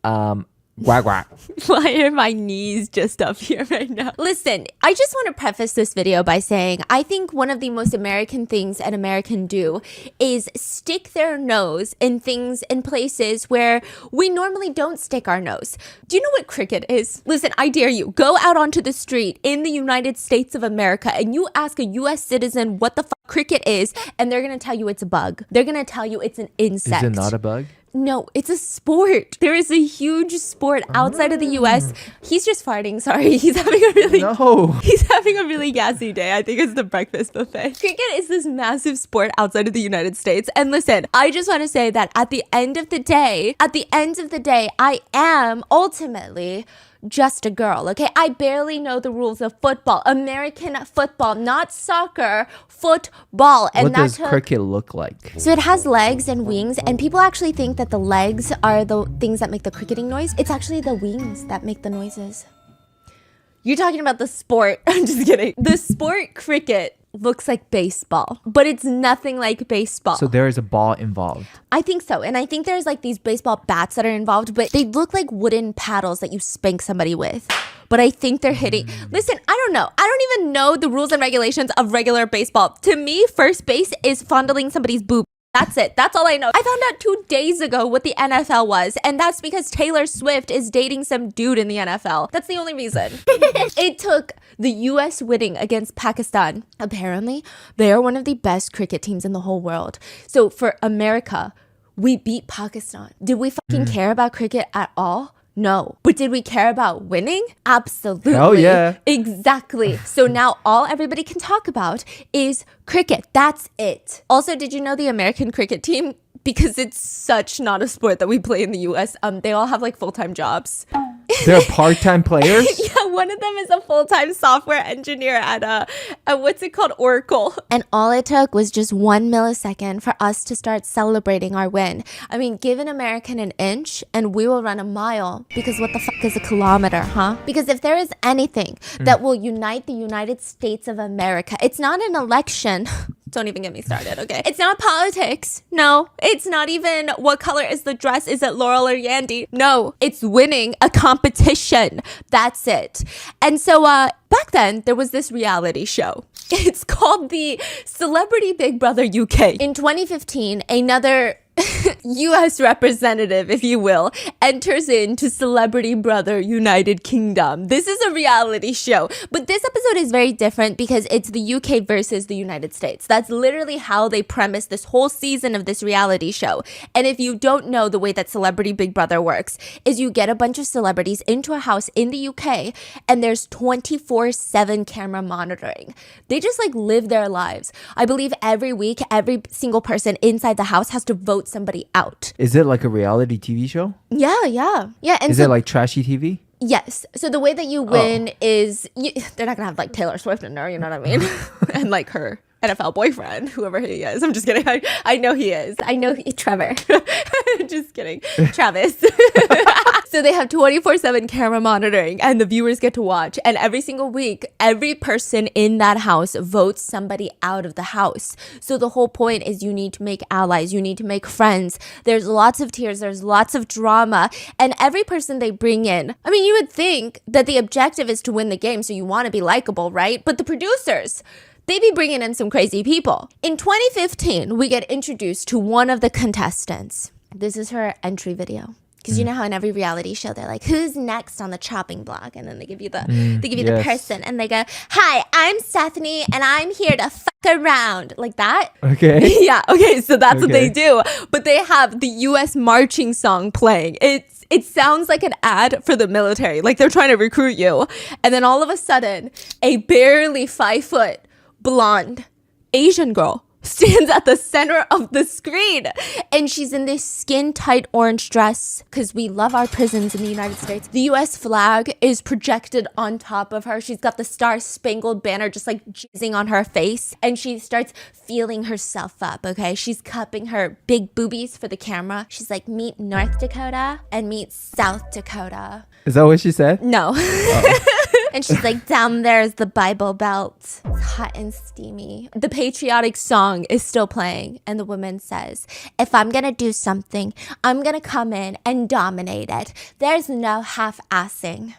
Quack quack. Why are my knees just up here right now? Listen, I just want to preface this video by saying I think one of the most American things an American do is stick their nose in things in places where we normally don't stick our nose. Do you know what cricket is? Listen, I dare you. Go out onto the street in the United States of America and you ask a US citizen what the fuck cricket is, and they're going to tell you it's a bug. They're going to tell you it's an insect. Is it not a bug? No, it's a sport. There is a huge sport outside of the US. He's just farting. Sorry. He's having a really gassy day. I think it's the breakfast buffet. Cricket is this massive sport outside of the United States. And listen, I just want to say that at the end of the day, I am ultimately just a girl, okay? I barely know the rules of football. American football, not soccer, football. And what does cricket look like? So it has legs and wings, and people actually think that the legs are the things that make the cricketing noise. It's actually the wings that make the noises. You're talking about the sport. I'm just kidding. The sport cricket looks like baseball, but it's nothing like baseball. So there is a ball involved. I think so. And I think there's like these baseball bats that are involved, but they look like wooden paddles that you spank somebody with. But I think they're hitting. Listen, I don't know. I don't even know the rules and regulations of regular baseball. To me, first base is fondling somebody's boob. That's it. That's all I know. I found out 2 days ago what the NFL was, and that's because Taylor Swift is dating some dude in the NFL. That's the only reason. It took the US winning against Pakistan. Apparently, they are one of the best cricket teams in the whole world. So for America, we beat Pakistan. Did we fucking care about cricket at all? No. But did we care about winning? Absolutely. Hell yeah. Exactly. So now all everybody can talk about is cricket. That's it. Also, did you know the American cricket team, because it's such not a sport that we play in the US, they all have like full-time jobs. They're part-time players? Yeah, one of them is a full-time software engineer at what's it called? Oracle. And all it took was just 1 millisecond for us to start celebrating our win. I mean, give an American an inch and we will run a mile, because what the fuck is a kilometer, huh? Because if there is anything that will unite the United States of America, it's not an election. Don't even get me started, okay? It's not politics. No. It's not even what color is the dress. Is it Laurel or Yandy? No. It's winning a competition. That's it. And so back then, there was this reality show. It's called the Celebrity Big Brother UK. In 2015, another US representative, if you will, enters into Celebrity Brother United Kingdom. This is a reality show, but this episode is very different because it's the UK versus the United States. That's literally how they premise this whole season of this reality show. And if you don't know, the way that Celebrity Big Brother works is you get a bunch of celebrities into a house in the UK and there's 24/7 camera monitoring. They just like live their lives. I believe every week, every single person inside the house has to vote somebody out. Is it like a reality TV show? Yeah. And Is it like trashy TV? Yes. So the way that you win is they're not gonna have like Taylor Swift in there, you know what I mean? And like her NFL boyfriend, whoever he is. I'm just kidding. I know he is. I know Trevor. Just kidding. Travis. So they have 24/7 camera monitoring and the viewers get to watch. And every single week, every person in that house votes somebody out of the house. So the whole point is you need to make allies. You need to make friends. There's lots of tears. There's lots of drama. And every person they bring in, I mean, you would think that the objective is to win the game. So you want to be likable, right? But the producers, they be bringing in some crazy people. In 2015, we get introduced to one of the contestants. This is her entry video. Because you know how in every reality show they're like, who's next on the chopping block? And then they give you the person and they go, hi, I'm Stephanie and I'm here to fuck around. Like that. Okay. Yeah. Okay. So that's what they do. But they have the US marching song playing. It sounds like an ad for the military. Like they're trying to recruit you. And then all of a sudden, a barely 5-foot blonde Asian girl stands at the center of the screen and she's in this skin tight orange dress because we love our prisons in the United States. The US flag is projected on top of her. She's got the Star-Spangled Banner just like jizzing on her face and she starts feeling herself up, okay? She's cupping her big boobies for the camera. She's like, meet North Dakota and meet South Dakota. Is that what she said? No. And she's like, down there is the Bible Belt. It's hot and steamy. The patriotic song is still playing. And the woman says, if I'm going to do something, I'm going to come in and dominate it. There's no half-assing.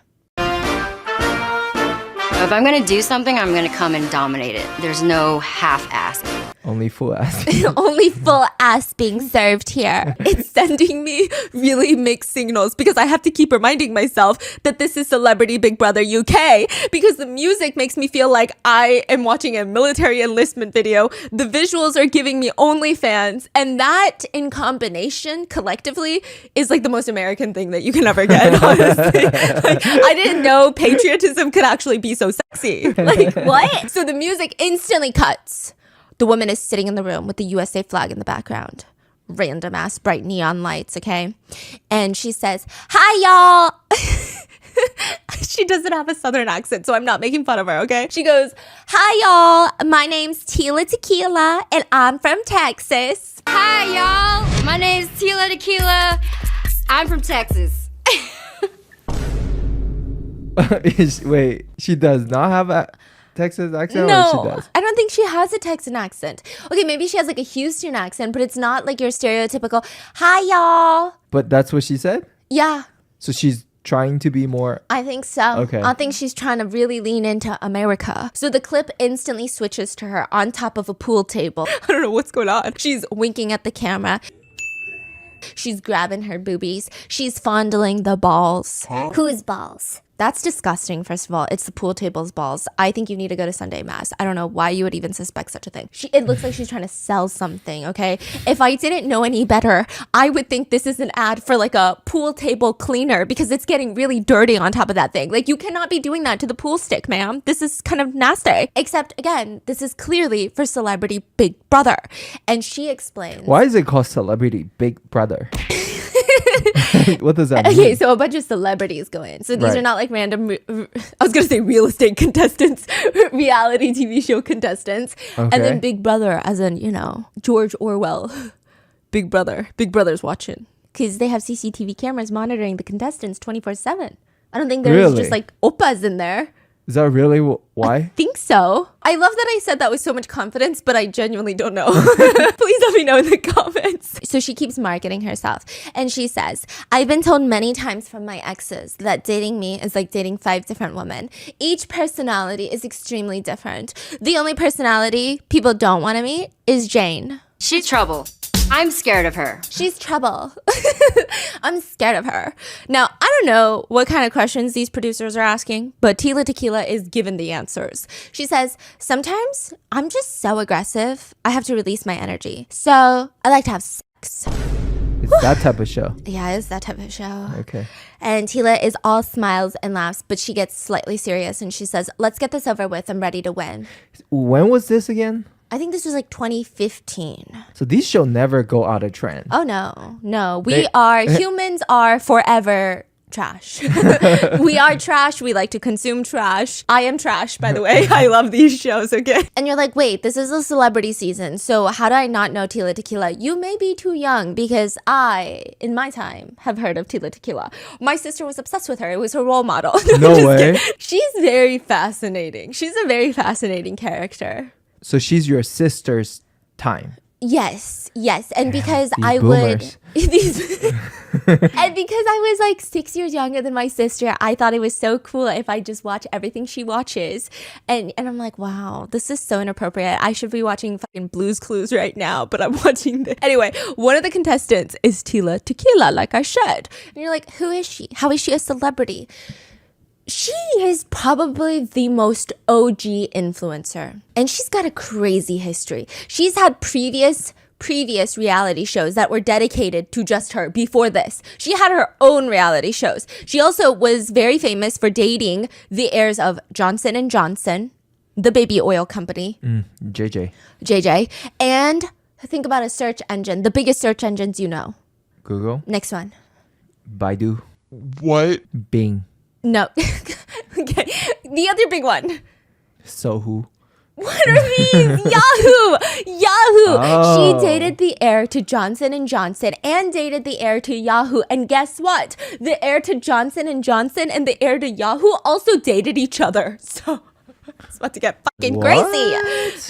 If I'm gonna do something, I'm gonna come and dominate it. There's no half-ass. Only full ass. Only full ass being served here. It's sending me really mixed signals because I have to keep reminding myself that this is Celebrity Big Brother UK because the music makes me feel like I am watching a military enlistment video. The visuals are giving me OnlyFans, and that in combination collectively is like the most American thing that you can ever get, honestly. Like, I didn't know patriotism could actually be so sexy. Like, what? So the music instantly cuts. The woman is sitting in the room with the USA flag in the background. Random ass bright neon lights, okay? And she says, hi, y'all. She doesn't have a southern accent, so I'm not making fun of her, okay? She goes, hi, y'all. My name's Tila Tequila, and I'm from Texas. Hi, y'all. My name's Tila Tequila. I'm from Texas. Wait, she does not have a Texas accent, or she No, does? I don't think she has a Texan accent. Okay, maybe she has like a Houston accent, but it's not like your stereotypical, hi, y'all. But that's what she said? Yeah. So she's trying to be more... I think so. Okay. I think she's trying to really lean into America. So the clip instantly switches to her on top of a pool table. I don't know what's going on. She's winking at the camera. She's grabbing her boobies. She's fondling the balls. Whose balls? That's disgusting, first of all. It's the pool table's balls. I think you need to go to Sunday Mass. I don't know why you would even suspect such a thing. It looks like she's trying to sell something, okay? If I didn't know any better, I would think this is an ad for like a pool table cleaner because it's getting really dirty on top of that thing. Like, you cannot be doing that to the pool stick, ma'am. This is kind of nasty. Except, again, this is clearly for Celebrity Big Brother. And she explains. Why is it called Celebrity Big Brother? What does that mean? Okay, so a bunch of celebrities go in. So these Right. are not like random, I was going to say real estate contestants, reality TV show contestants. And Okay. then Big Brother, as in, you know, George Orwell. Big Brother. Big Brother's watching. Because they have CCTV cameras monitoring the contestants 24/7. I don't think there's Really? just like oppas in there. Is that really why? Think so. I love that I said that with so much confidence, but I genuinely don't know. Please let me know in the comments. So she keeps marketing herself. And she says, I've been told many times from my exes that dating me is like dating 5 different women. Each personality is extremely different. The only personality people don't want to meet is Jane. She's trouble. I'm scared of her. She's trouble. I'm scared of her. Now, I don't know what kind of questions these producers are asking, but Tila Tequila is given the answers. She says, sometimes I'm just so aggressive, I have to release my energy. So I like to have sex. It's that type of show. Yeah, it's that type of show. Okay. And Tila is all smiles and laughs, but she gets slightly serious and she says, let's get this over with. I'm ready to win. When was this again? I think this was like 2015. So these shows never go out of trend. Oh, no. No. They- Humans are forever trash. We are trash. We like to consume trash. I am trash, by the way. I love these shows, okay? And you're like, wait, this is a celebrity season. So how do I not know Tila Tequila? You may be too young because I, in my time, have heard of Tila Tequila. My sister was obsessed with her. It was her role model. No Just way. kidding. She's very fascinating. She's a very fascinating character. So she's your sister's time. Yes, yes. And because these I boomers. would and because I was like 6 years younger than my sister, I thought it was so cool if I just watch everything she watches. And I'm like, wow, this is so inappropriate. I should be watching fucking Blue's Clues right now, but I'm watching this. Anyway, one of the contestants is Tila Tequila, like I said. And you're like, who is she? How is she a celebrity? She is probably the most OG influencer, and she's got a crazy history. She's had previous reality shows that were dedicated to just her before this. She had her own reality shows. She also was very famous for dating the heirs of Johnson & Johnson, the baby oil company, JJ, and think about a search engine, the biggest search engines you know. Google, Next one. Baidu, What? Bing, No. Okay. The other big one. Sohu. What are these? Yahoo! Oh. She dated the heir to Johnson & Johnson and dated the heir to Yahoo. And guess what? The heir to Johnson & Johnson and the heir to Yahoo also dated each other. So it's about to get fucking crazy.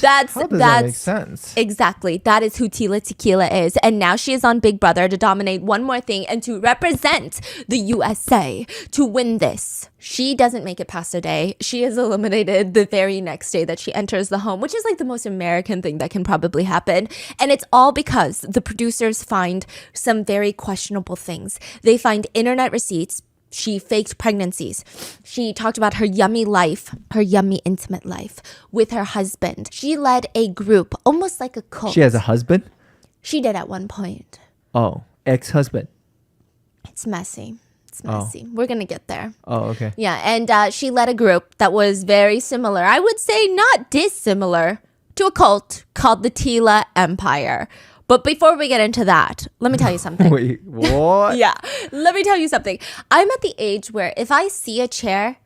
How does that make sense? Exactly. That is who Tila Tequila is. And now she is on Big Brother to dominate one more thing and to represent the USA to win this. She doesn't make it past a day. She is eliminated the very next day that she enters the home, which is like the most American thing that can probably happen. And it's all because the producers find some very questionable things. They find internet receipts. She faked pregnancies. She talked about her yummy life, her yummy intimate life with her husband. She led a group, almost like a cult. She has a husband? She did at one point. Oh, ex-husband. It's messy. It's messy. We're going to get there. Oh, okay. Yeah, and she led a group that was very similar. I would say not dissimilar to a cult called the Tila Empire. But before we get into that, let me tell you something. Wait, what? Yeah, let me tell you something. I'm at the age where if I see a chair,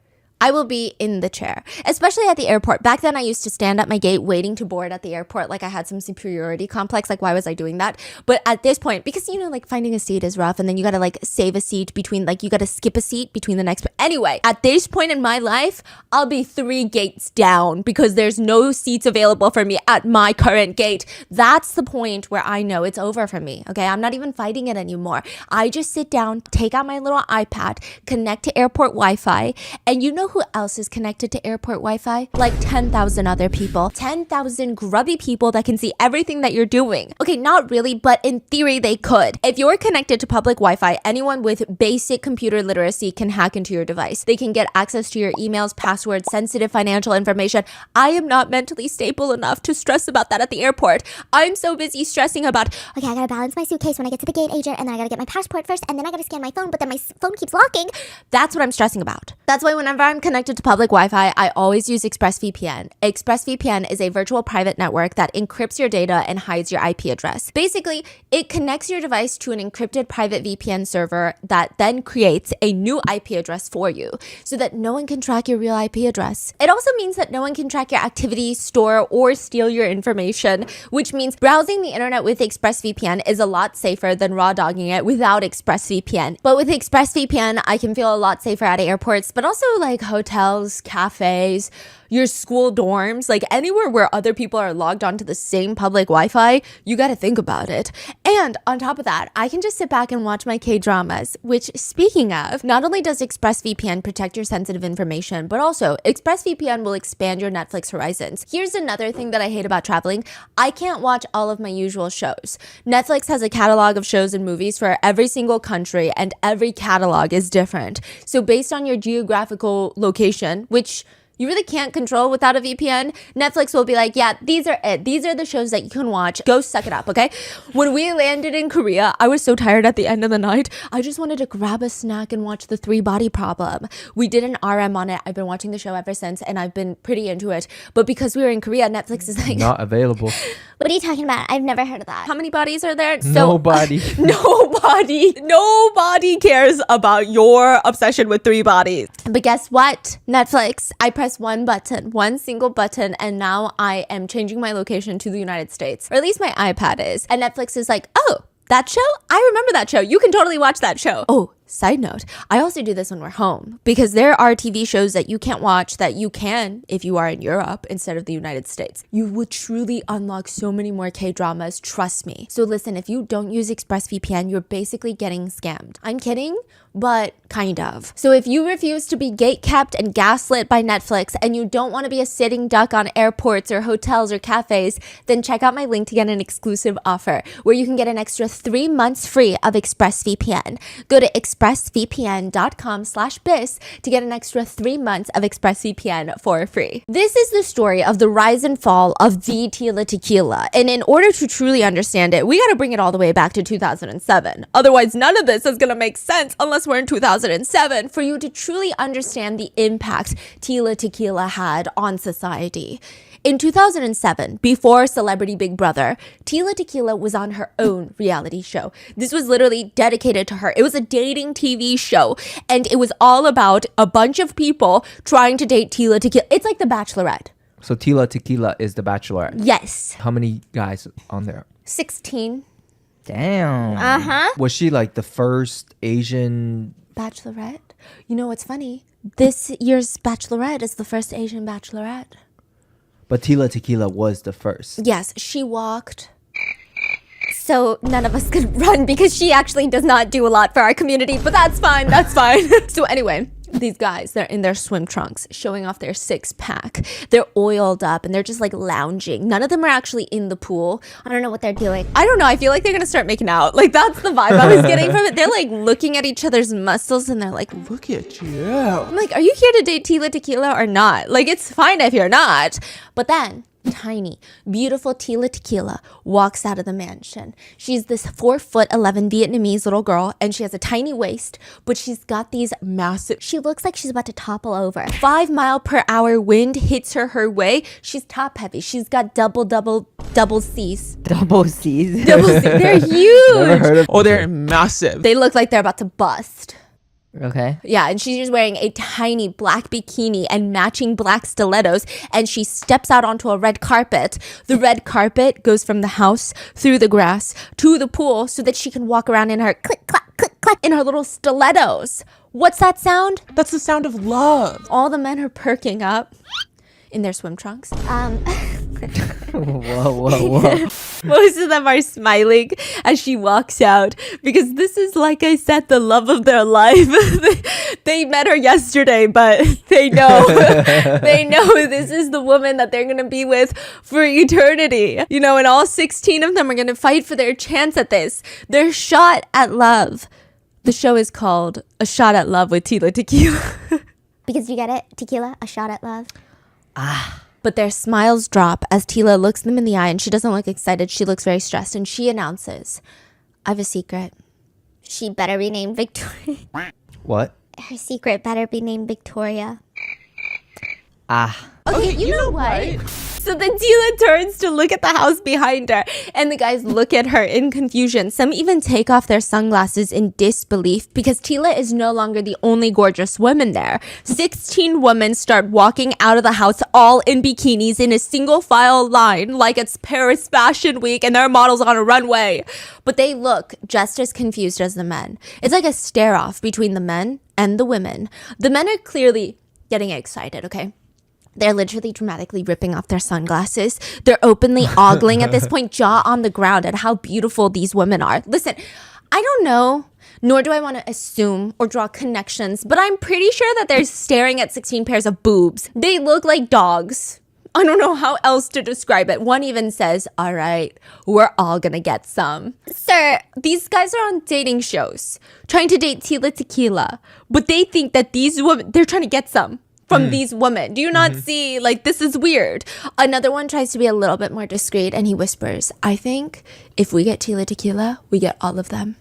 I will be in the chair, especially at the airport. Back then, I used to stand at my gate waiting to board at the airport. Like I had some superiority complex. Like, why was I doing that? But at this point, because, you know, like finding a seat is rough. And then you got to like save a seat between, like you got to skip a seat between the next. Anyway, at this point in my life, I'll be 3 gates down because there's no seats available for me at my current gate. That's the point where I know it's over for me. Okay. I'm not even fighting it anymore. I just sit down, take out my little iPad, connect to airport Wi-Fi, and you know who else is connected to airport Wi-Fi? Like 10,000 other people. 10,000 grubby people that can see everything that you're doing. Okay, not really, but in theory they could. If you're connected to public Wi-Fi, anyone with basic computer literacy can hack into your device. They can get access to your emails, passwords, sensitive financial information. I am not mentally stable enough to stress about that at the airport. I'm so busy stressing about, okay, I gotta balance my suitcase when I get to the gate agent, and then I gotta get my passport first, and then I gotta scan my phone, but then my phone keeps locking. that's what I'm stressing about. That's why whenever I'm connected to public Wi-Fi, I always use ExpressVPN. ExpressVPN is a virtual private network that encrypts your data and hides your IP address. Basically, it connects your device to an encrypted private VPN server that then creates a new IP address for you so that no one can track your real IP address. It also means that no one can track your activity, store, or steal your information, which means browsing the internet with ExpressVPN is a lot safer than raw dogging it without ExpressVPN. But with ExpressVPN, I can feel a lot safer at airports, but also like hotels, cafes, your school dorms, like anywhere where other people are logged onto the same public Wi-Fi, you got to think about it. And on top of that, I can just sit back and watch my K-dramas, which, speaking of, not only does ExpressVPN protect your sensitive information, but also ExpressVPN will expand your Netflix horizons. Here's another thing that I hate about traveling. I can't watch all of my usual shows. Netflix has a catalog of shows and movies for every single country, and every catalog is different. So based on your geographical location, which you really can't control without a VPN, Netflix will be like, yeah, these are it. These are the shows that you can watch. Go suck it up, okay? When we landed in Korea, I was so tired at the end of the night. I just wanted to grab a snack and watch The 3 Body Problem. We did an RM on it. I've been watching the show ever since, and I've been pretty into it. But because we were in Korea, Netflix is like, Not available. What are you talking about? I've never heard of that. how many bodies are there? Nobody. Nobody cares about your obsession with 3 bodies. But guess what? Netflix, I press one single button, and now I am changing my location to the United States. Or at least my iPad is. And Netflix is like, oh, that show? I remember that show. You can totally watch that show. Oh, side note, I also do this when we're home because there are TV shows that you can't watch that you can if you are in Europe instead of the United States. You would truly unlock so many more K-dramas, trust me. So listen, if you don't use ExpressVPN, you're basically getting scammed. I'm kidding, but kind of. So if you refuse to be gate-kept and gaslit by Netflix and you don't want to be a sitting duck on airports or hotels or cafes, then check out my link to get an exclusive offer where you can get an extra 3 months free of ExpressVPN. Go to expressvpn.com/bis to get an extra 3 months of ExpressVPN for free. This is the story of the rise and fall of the Tila Tequila. And in order to truly understand it, we got to bring it all the way back to 2007. Otherwise, none of this is going to make sense unless we're in 2007 for you to truly understand the impact Tila Tequila had on society. In 2007, before Celebrity Big Brother, Tila Tequila was on her own reality show. This was literally dedicated to her. It was a dating TV show, and it was all about a bunch of people trying to date Tila Tequila. It's like The Bachelorette. So Tila Tequila is the Bachelorette. Yes. How many guys on there? 16. Damn. Uh-huh. Was she like the first Asian? Bachelorette. You know what's funny? This year's Bachelorette is the first Asian Bachelorette. But Tila Tequila was the first. Yes, she walked. So none of us could run because she actually does not do a lot for our community, but that's fine. That's fine. So anyway, these guys, they're in their swim trunks, showing off their six-pack. They're oiled up and they're just like lounging. None of them are actually in the pool. I don't know what they're doing. I don't know. I feel like they're going to start making out. Like, that's the vibe I was getting from it. They're like looking at each other's muscles and they're like, look at you. I'm like, are you here to date Tila Tequila or not? Like, it's fine if you're not. But then tiny, beautiful Tila Tequila walks out of the mansion. She's this 4'11" Vietnamese little girl, and she has a tiny waist, but she's got these massive. She looks like she's about to topple over. 5 mile per hour wind hits her way. She's top heavy. She's got double C's. Double C's. Double C's. They're huge. Never heard of. Oh, they're massive. They look like they're about to bust. Okay. Yeah, and she's just wearing a tiny black bikini and matching black stilettos, and she steps out onto a red carpet. The red carpet goes from the house through the grass to the pool so that she can walk around in her click, clack, click, clack in her little stilettos. What's that sound? That's the sound of love. All the men are perking up in their swim trunks. Whoa. Most of them are smiling as she walks out because this is, like I said, the love of their life. They met her yesterday, but they know this is the woman that they're going to be with for eternity. You know, and all 16 of them are going to fight for their chance at this. Their shot at love. The show is called A Shot at Love with Tila Tequila. Because you get it? Tequila, a shot at love. But their smiles drop as Tila looks them in the eye, and she doesn't look excited. She looks very stressed, and she announces, I have a secret. She better be named Victoria. What? Her secret better be named Victoria. Okay, you know what? So then Tila turns to look at the house behind her, and the guys look at her in confusion. Some even take off their sunglasses in disbelief because Tila is no longer the only gorgeous woman there. 16 women start walking out of the house all in bikinis in a single file line like it's Paris Fashion Week and they're models on a runway. But they look just as confused as the men. It's like a stare-off between the men and the women. The men are clearly getting excited, okay? They're literally dramatically ripping off their sunglasses. They're openly ogling at this point, jaw on the ground at how beautiful these women are. Listen, I don't know, nor do I want to assume or draw connections, but I'm pretty sure that they're staring at 16 pairs of boobs. They look like dogs. I don't know how else to describe it. One even says, all right, we're all gonna get some. Sir, these guys are on dating shows, trying to date Tila Tequila, but they think that these women, they're trying to get some from these women. Do you not see, like, this is weird? Another one tries to be a little bit more discreet and he whispers, I think if we get Tila Tequila, we get all of them.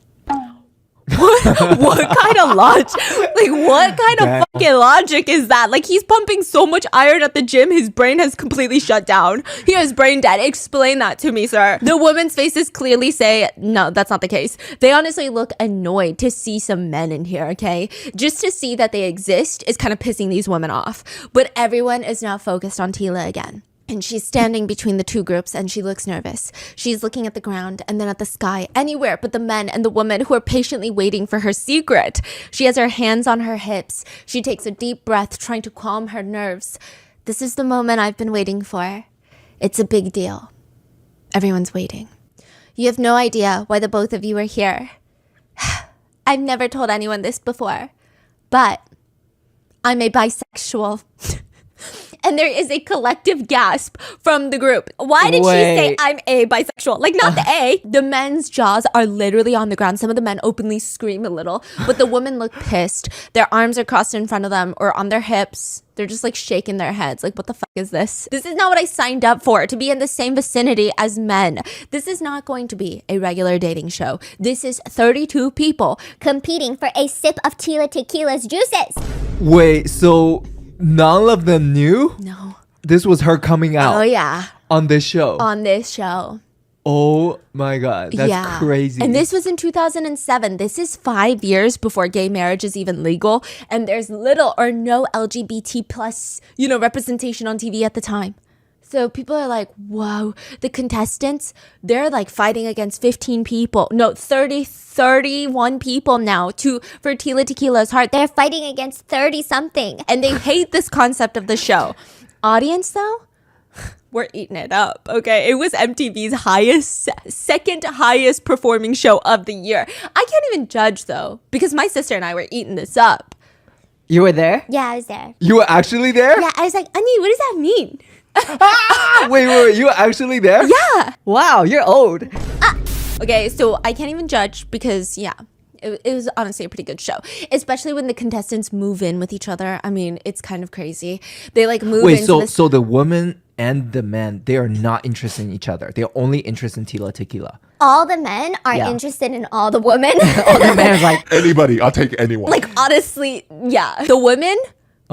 What kind of logic? Like, what kind of fucking logic is that? Like, he's pumping so much iron at the gym, his brain has completely shut down. He is brain dead. Explain that to me, sir. The women's faces clearly say, no, that's not the case. They honestly look annoyed to see some men in here, okay? Just to see that they exist is kind of pissing these women off. But everyone is now focused on Tila again. And she's standing between the two groups and she looks nervous. She's looking at the ground and then at the sky, anywhere but the men and the women who are patiently waiting for her secret. She has her hands on her hips. She takes a deep breath, trying to calm her nerves. This is the moment I've been waiting for. It's a big deal. Everyone's waiting. You have no idea why the both of you are here. I've never told anyone this before, but I'm a bisexual. And there is a collective gasp from the group. Why did she say I'm a bisexual? Like, not the A. The men's jaws are literally on the ground. Some of the men openly scream a little, but the women look pissed. Their arms are crossed in front of them or on their hips. They're just like shaking their heads. Like, what the fuck is this? This is not what I signed up for, to be in the same vicinity as men. This is not going to be a regular dating show. This is 32 people Competing for a sip of Tila Tequila's juices. Wait, so none of them knew? No. This was her coming out Oh, yeah. on this show. On this show. Oh my God. That's crazy. And this was in 2007. This is 5 years before gay marriage is even legal. And there's little or no LGBT plus, representation on TV at the time. So people are like, whoa, the contestants, they're like fighting against 15 people. No, 31 people now for Tila Tequila's heart. They're fighting against 30 something. And they hate this concept of the show. Audience, though, we're eating it up, okay? It was MTV's second highest performing show of the year. I can't even judge, though, because my sister and I were eating this up. You were there? Yeah, I was there. You were actually there? Yeah, I was like, Annie, what does that mean? Wait, you were actually there? Yeah. Wow, you're old. Okay, so I can't even judge because, yeah, it was honestly a pretty good show. Especially when the contestants move in with each other. I mean, it's kind of crazy. They like move Wait, into this. so the woman and the man, they are not interested in each other. They're only interested in Tila Tequila. all the men are Yeah. interested in all the women. Oh, the man's like, Anybody, I'll take anyone. Like, honestly, yeah. The women,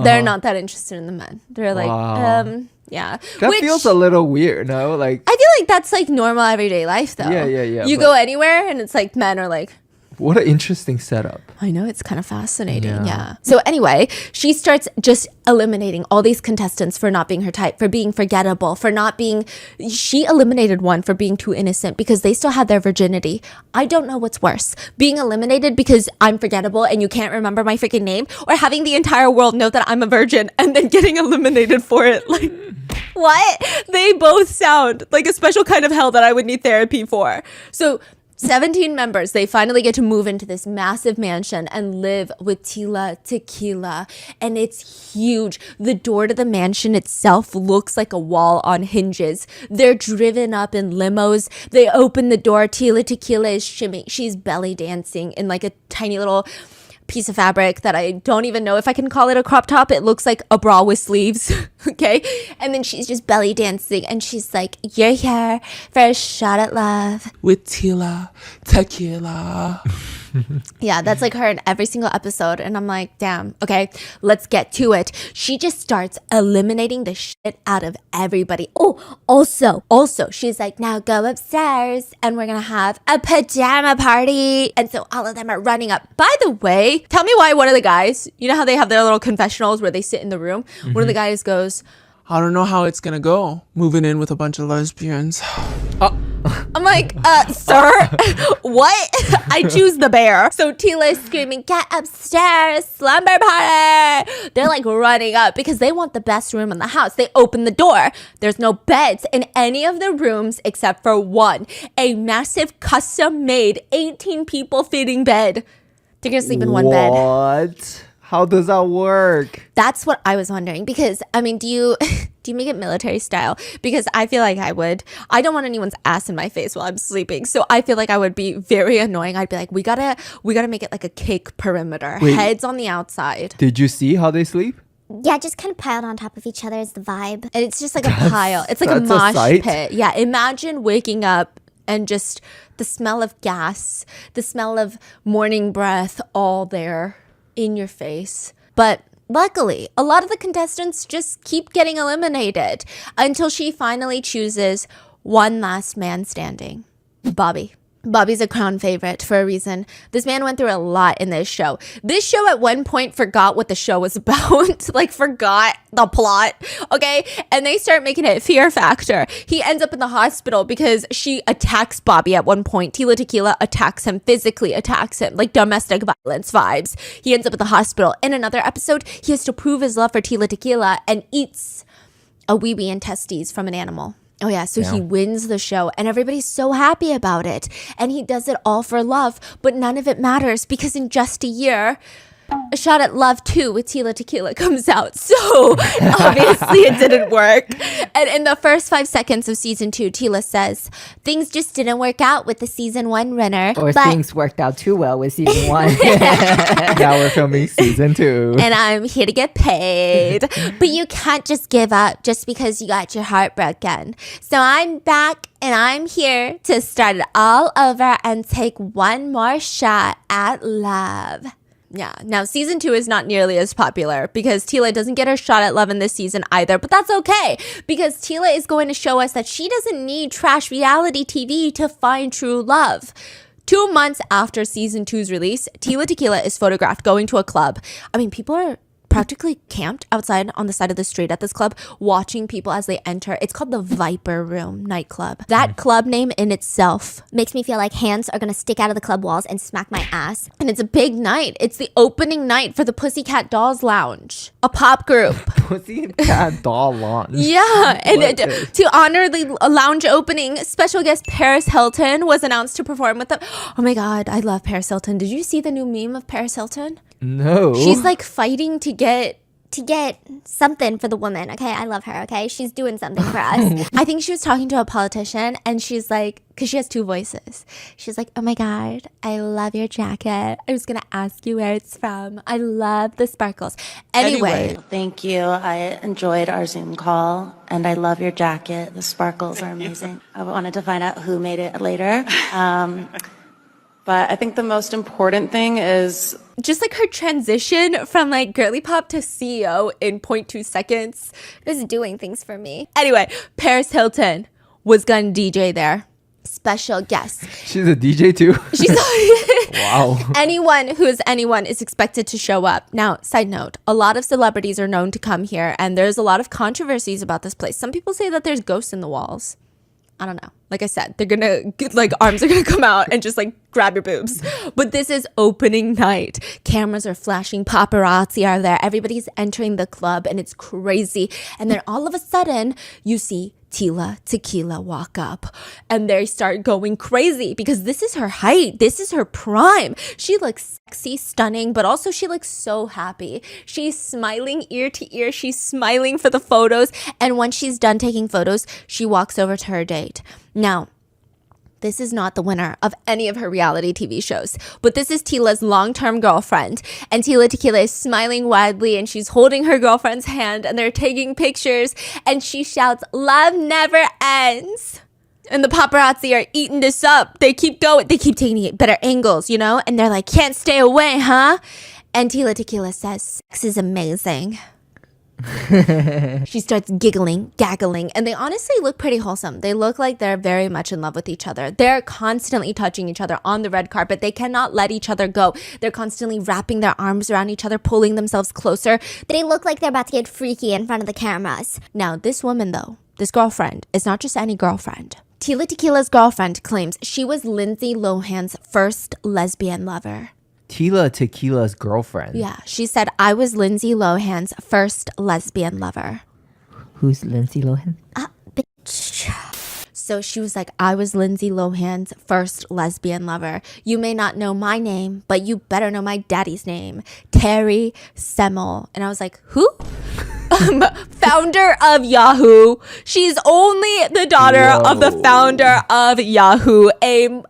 they're not that interested in the men. They're like, Wow. yeah. that feels a little weird, no? Like, I feel like that's like normal everyday life, though. Yeah, You but- go anywhere and it's like men are like, what an interesting setup. I know, it's kind of fascinating. Yeah. Yeah. So anyway, she starts just eliminating all these contestants for not being her type, for being forgettable, for not being. She eliminated one for being too innocent because they still had their virginity. I don't know what's worse, being eliminated because I'm forgettable and you can't remember my freaking name, or having the entire world know that I'm a virgin and then getting eliminated for it. Like, what? They both sound like a special kind of hell that I would need therapy for. So 17 members, they finally get to move into this massive mansion and live with Tila Tequila. And it's huge. The door to the mansion itself looks like a wall on hinges. They're driven up in limos. They open the door. Tila Tequila is shimmying. She's belly dancing in like a tiny little piece of fabric that I don't even know if I can call it a crop top. It looks like a bra with sleeves. Okay. And then she's just belly dancing and she's like, you're here for a shot at love. With Tila Tequila. Yeah, that's like her in every single episode. And I'm like, damn, okay, let's get to it. She just starts eliminating the shit out of everybody. Oh, also, she's like, now go upstairs and we're gonna have a pajama party. And so all of them are running up. By the way, tell me why one of the guys, you know how they have their little confessionals where they sit in the room? One of the guys goes, I don't know how it's gonna go. Moving in with a bunch of lesbians. I'm like, sir, what? I choose the bear. So Tila is screaming, get upstairs, slumber party. They're like running up because they want the best room in the house. They open the door. There's no beds in any of the rooms except for one, a massive custom made 18 people fitting bed. They're gonna sleep in one bed. What? How does that work? That's what I was wondering because, I mean, do you make it military style? Because I feel like I would. I don't want anyone's ass in my face while I'm sleeping. So I feel like I would be very annoying. I'd be like, we gotta make it like a cake perimeter. Wait. Heads on the outside. Did you see how they sleep? Yeah, just kind of piled on top of each other is the vibe. And it's just like a pile. It's like a that's a mosh sight. pit. Yeah, imagine waking up and just the smell of gas, the smell of morning breath all there in your face. But luckily, a lot of the contestants just keep getting eliminated until she finally chooses one last man standing, Bobby. Bobby's a crown favorite for a reason. This man went through a lot in this show. This show at one point forgot what the show was about, like forgot the plot, okay? And they start making it Fear Factor. He ends up in the hospital because she attacks Bobby at one point. Tila Tequila attacks him, physically attacks him, like domestic violence vibes. He ends up at the hospital. In another episode, he has to prove his love for Tila Tequila and eats a wee-wee and testes from an animal. Oh yeah, so he wins the show and everybody's so happy about it. And he does it all for love, but none of it matters because in just a year, A Shot at Love 2 with Tila Tequila comes out. So obviously it didn't work. And in the first 5 seconds of season 2, Tila says, things just didn't work out with the season 1 winner. Or but things worked out too well with season 1. Now we're filming season 2. and I'm here to get paid. But you can't just give up just because you got your heart broken. So I'm back and I'm here to start it all over and take one more shot at love. Yeah. Now, season 2 is not nearly as popular because Tila doesn't get her shot at love in this season either. But that's okay because Tila is going to show us that she doesn't need trash reality TV to find true love. 2 months after season 2's release, Tila Tequila is photographed going to a club. I mean, people are practically camped outside on the side of the street at this club, watching people as they enter. It's called the Viper Room nightclub. That club name in itself Makes me feel like hands are gonna stick out of the club walls and smack my ass. And it's a big night. It's the opening night for the Pussycat Dolls Lounge, a pop group. Pussycat Doll launch. Yeah, and What to honor the lounge opening, special guest Paris Hilton was announced to perform with them. Oh my God, I love Paris Hilton. Did you see the new meme of Paris Hilton? No. She's like fighting to get. Something for the woman, okay? I love her, okay? She's doing something for us. I think she was talking to a politician, and she's like, because she has two voices. She's like, oh my God, I love your jacket. I was gonna ask you where it's from. I love the sparkles. Anyway. Thank you. I enjoyed our Zoom call and I love your jacket. The sparkles are amazing. I wanted to find out who made it later. But I think the most important thing is Just like her transition from like girly pop to CEO in 0.2 seconds. It's doing things for me. Anyway, Paris Hilton was gonna DJ there. Special guest. She's a DJ too. She's Wow. anyone is expected to show up. Now, side note, a lot of celebrities are known to come here, and there's a lot of controversies about this place. Some people say that there's ghosts in the walls. I don't know. Like I said, they're gonna like arms are gonna come out and just like grab your boobs. But this is opening night. Cameras are flashing, paparazzi are there. Everybody's entering the club and it's crazy. And then all of a sudden, you see Tila Tequila walk up and they start going crazy because this is her height. This is her prime. She looks sexy, stunning, but also she looks so happy. She's smiling ear to ear. She's smiling for the photos. And once she's done taking photos, she walks over to her date. Now, this is not the winner of any of her reality TV shows, but this is Tila's long-term girlfriend. And Tila Tequila is smiling widely and she's holding her girlfriend's hand and they're taking pictures and she shouts, "Love never ends." And the paparazzi are eating this up. They keep going. They keep taking it better angles, you know? And they're like, "Can't stay away, huh?" And Tila Tequila says, "Sex is amazing." She starts giggling, and they honestly look pretty wholesome. They look like they're very much in love with each other. They're constantly touching each other on the red carpet. They cannot let each other go. They're constantly wrapping their arms around each other, pulling themselves closer. They look like they're about to get freaky in front of the cameras. Now, this woman though, this girlfriend, is not just any girlfriend. Tila Tequila's girlfriend claims she was Lindsay Lohan's first lesbian lover. Tila Tequila's girlfriend. Yeah, she said, "I was Lindsay Lohan's first lesbian lover." Who's Lindsay Lohan? So she was like, "I was Lindsay Lohan's first lesbian lover. You may not know my name, but you better know my daddy's name, Terry Semel." And I was like, "Who?" Founder of Yahoo. She's only the daughter of the founder of Yahoo. A man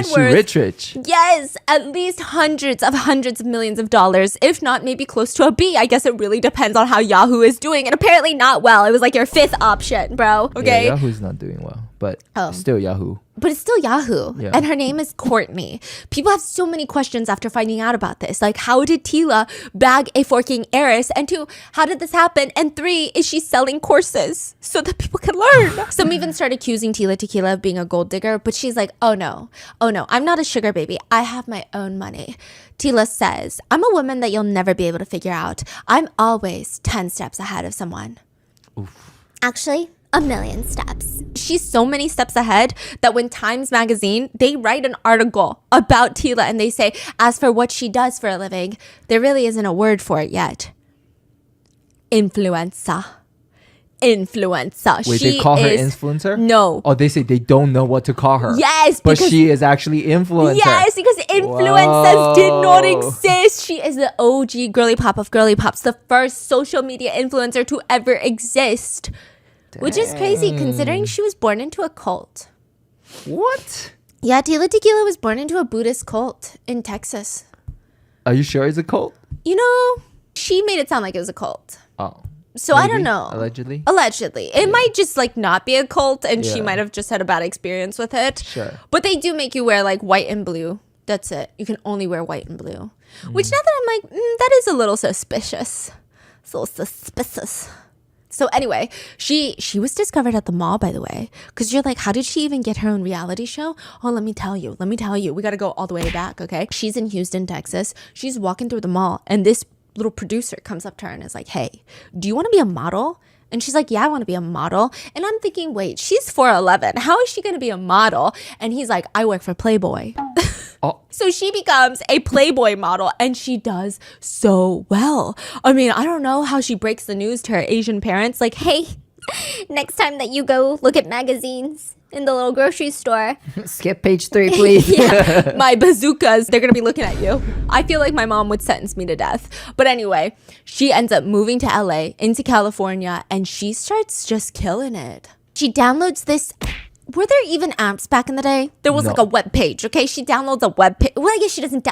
She's worth rich. yes, at least hundreds of millions of dollars, if not maybe close to a B. I guess it really depends on how Yahoo is doing, and apparently not well. It was like your fifth option, bro. Okay. Yeah, Yahoo's not doing well, but still Yahoo. But it's still Yahoo. Yeah. And her name is Courtney. People have so many questions after finding out about this. Like, how did Tila bag a forking heiress? And two, how did this happen? And three, is she selling courses so that people can learn? Some even start accusing Tila Tequila of being a gold digger, but she's like, oh no, I'm not a sugar baby. I have my own money. Tila says, "I'm a woman that you'll never be able to figure out. I'm always 10 steps ahead of someone." Actually, a million steps. She's so many steps ahead that when Times Magazine, they write an article about Tila and they say, as for what she does for a living, there really isn't a word for it yet. Influencer. Wait, they call her influencer? No. Oh, they say they don't know what to call her. Yes, but because- she is actually influencer. Yes, because influencers did not Whoa. exist. She is the OG girly pop of girly pops, the first social media influencer to ever exist. Which is crazy considering she was born into a cult. What? Yeah, Tila Tequila was born into a Buddhist cult in Texas. Are you sure it's a cult? You know, she made it sound like it was a cult. Oh. So I Maybe? don't know. Allegedly? Allegedly. It might just like not be a cult and she Yeah. might have just had a bad experience with it. Sure. But they do make you wear like white and blue. That's it. You can only wear white and blue. Which now that I'm like, that is a little suspicious. So suspicious. So anyway, she was discovered at the mall, by the way, because you're like, how did she even get her own reality show? Oh, let me tell you. We got to go all the way back, okay? She's in Houston, Texas. She's walking through the mall, and this little producer comes up to her and is like, hey, do you want to be a model? And she's like, yeah, I want to be a model. And I'm thinking, wait, she's 4'11". How is she going to be a model? And he's like, I work for Playboy. So she becomes a Playboy model and she does so well. I mean, I don't know how she breaks the news to her Asian parents. Like, hey, Next time that you go look at magazines in the little grocery store, Skip page 3, please. yeah, my bazookas, they're gonna be looking at you. I feel like my mom would sentence me to death. But anyway, she ends up moving to LA, into California, and she starts just killing it. She downloads this. Were there even apps back in the day? There was like a web page, okay? She downloads a web page. Well, I guess she doesn't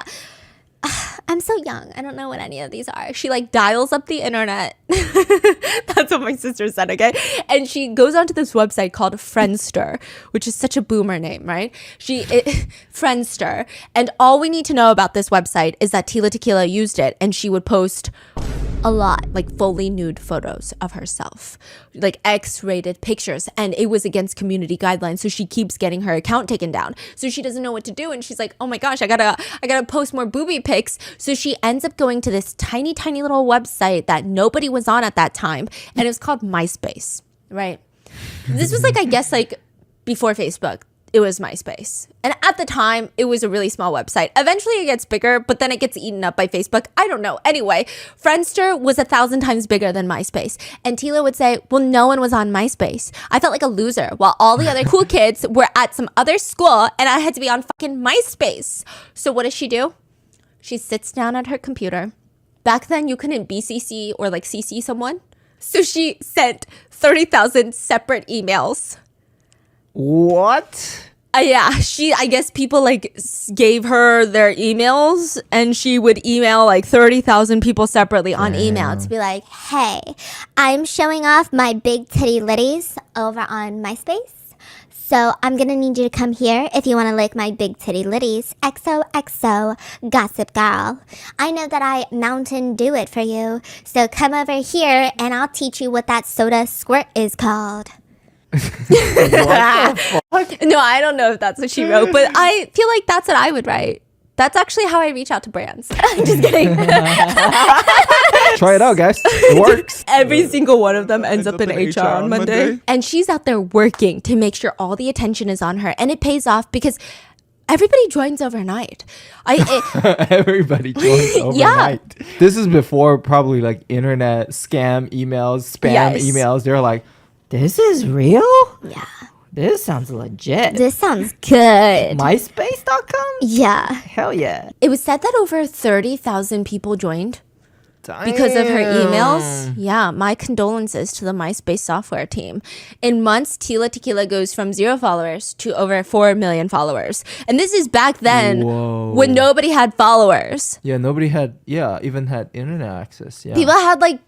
I'm so young. I don't know what any of these are. She like dials up the internet. That's what my sister said, okay? And she goes onto this website called Friendster, which is such a boomer name, right? Friendster. And all we need to know about this website is that Tila Tequila used it and she would post a lot, like fully nude photos of herself, like X-rated pictures, and it was against community guidelines, so she keeps getting her account taken down. So she doesn't know what to do, and she's like, oh my gosh, I gotta post more booby pics. So she ends up going to this tiny little website that nobody was on at that time, and it was called MySpace, right? This was like, I guess, like before Facebook. It was MySpace. And at the time, it was a really small website. Eventually, it gets bigger, but then it gets eaten up by Facebook. I don't know. Anyway, Friendster was 1,000 times bigger than MySpace. And Tila would say, well, no one was on MySpace. I felt like a loser while all the other cool kids were at some other school and I had to be on fucking MySpace. So what does she do? She sits down at her computer. Back then, you couldn't BCC or like CC someone. So she sent 30,000 separate emails. What? Yeah, I guess people like gave her their emails and she would email like 30,000 people separately on email to be like, hey, I'm showing off my big titty litties over on MySpace. So I'm gonna need you to come here if you want to lick my big titty litties. XOXO Gossip Girl. I know that I Mountain Dew it for you. So come over here and I'll teach you what that soda squirt is called. No, I don't know if that's what she wrote, but I feel like that's what I would write. That's actually how I reach out to brands. Just kidding. Try it out, guys. It works. Every single one of them ends up in HR on Monday. And she's out there working to make sure all the attention is on her. And it pays off because everybody joins overnight. Everybody joins overnight. Yeah. This is before probably like internet scam emails, spam emails. They're like, This is real? Yeah. This sounds legit. This sounds good. MySpace.com? Yeah. Hell yeah. It was said that over 30,000 people joined because of her emails. Yeah, my condolences to the MySpace software team. In months, Tila Tequila goes from 0 followers to over 4 million followers. And this is back then when nobody had followers. Yeah, nobody had, even had internet access. Yeah. People had like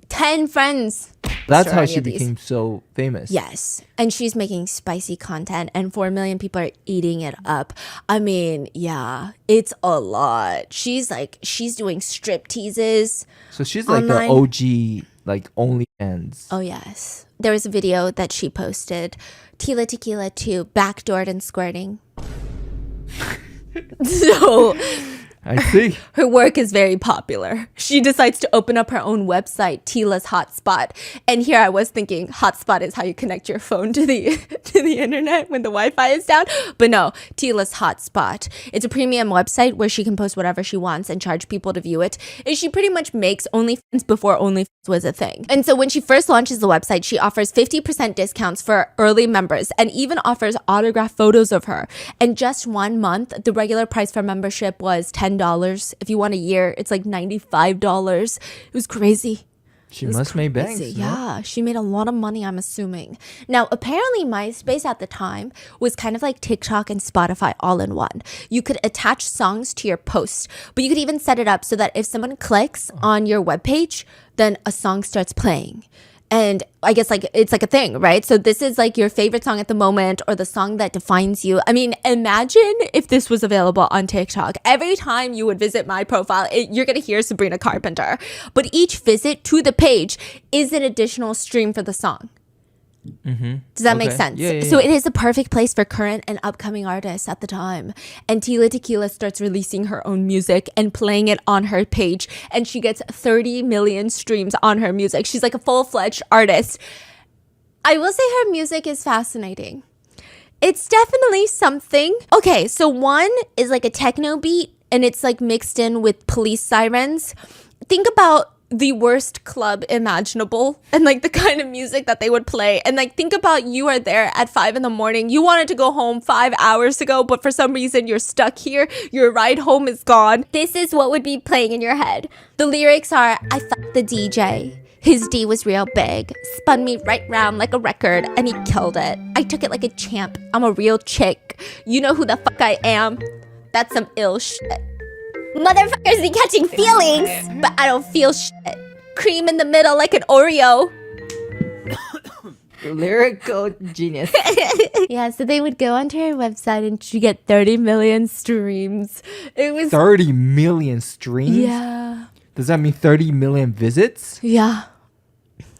10 friends. That's or how any she of these. became so famous. Yes. And she's making spicy content and 4 million people are eating it up. I mean, yeah, it's a lot. She's doing strip teases. So she's like online. the OG, like OnlyFans. Oh, yes. There was a video that she posted. Tila Tequila 2, backdoored and squirting. So I see. her work is very popular. She decides to open up her own website, Tila's Hotspot. And here I was thinking hotspot is how you connect your phone to the internet when the Wi-Fi is down. But no, Tila's Hotspot. It's a premium website where she can post whatever she wants and charge people to view it. And she pretty much makes OnlyFans before OnlyFans was a thing. And so when she first launches the website, she offers 50% discounts for early members and even offers autographed photos of her. And just 1 month, the regular price for membership was $10. If you want a year, it's like $95. It was crazy. She must make banks. Yeah, she made a lot of money, I'm assuming. Now, apparently MySpace at the time was kind of like TikTok and Spotify all in one. You could attach songs to your post, but you could even set it up so that if someone clicks on your webpage, then a song starts playing. And I guess like it's like a thing, right? So this is like your favorite song at the moment or the song that defines you. I mean, imagine if this was available on TikTok. Every time you would visit my profile, you're going to hear Sabrina Carpenter. But each visit to the page is an additional stream for the song. Does that make Okay. sense? Yeah, yeah, So yeah. it is the perfect place for current and upcoming artists at the time. And Tila Tequila starts releasing her own music and playing it on her page. And she gets 30 million streams on her music. She's like a full-fledged artist. I will say her music is fascinating. It's definitely something. Okay, so one is like a techno beat and it's like mixed in with police sirens. Think about the worst club imaginable and like the kind of music that they would play. And like think about you are there at 5 a.m. You wanted to go home 5 hours ago, but for some reason you're stuck here. Your ride home is gone. This is what would be playing in your head. The lyrics are, I fucked the DJ. His D was real big, spun me right round like a record, and he killed it. I took it like a champ. I'm a real chick. You know who the fuck I am? That's some ill shit. Motherfuckers be catching feelings. But I don't feel shit. Cream in the middle like an Oreo. Lyrical genius. Yeah, so they would go onto her website and she get 30 million streams. It was 30 million streams? yeah. Does that mean 30 million visits? Yeah.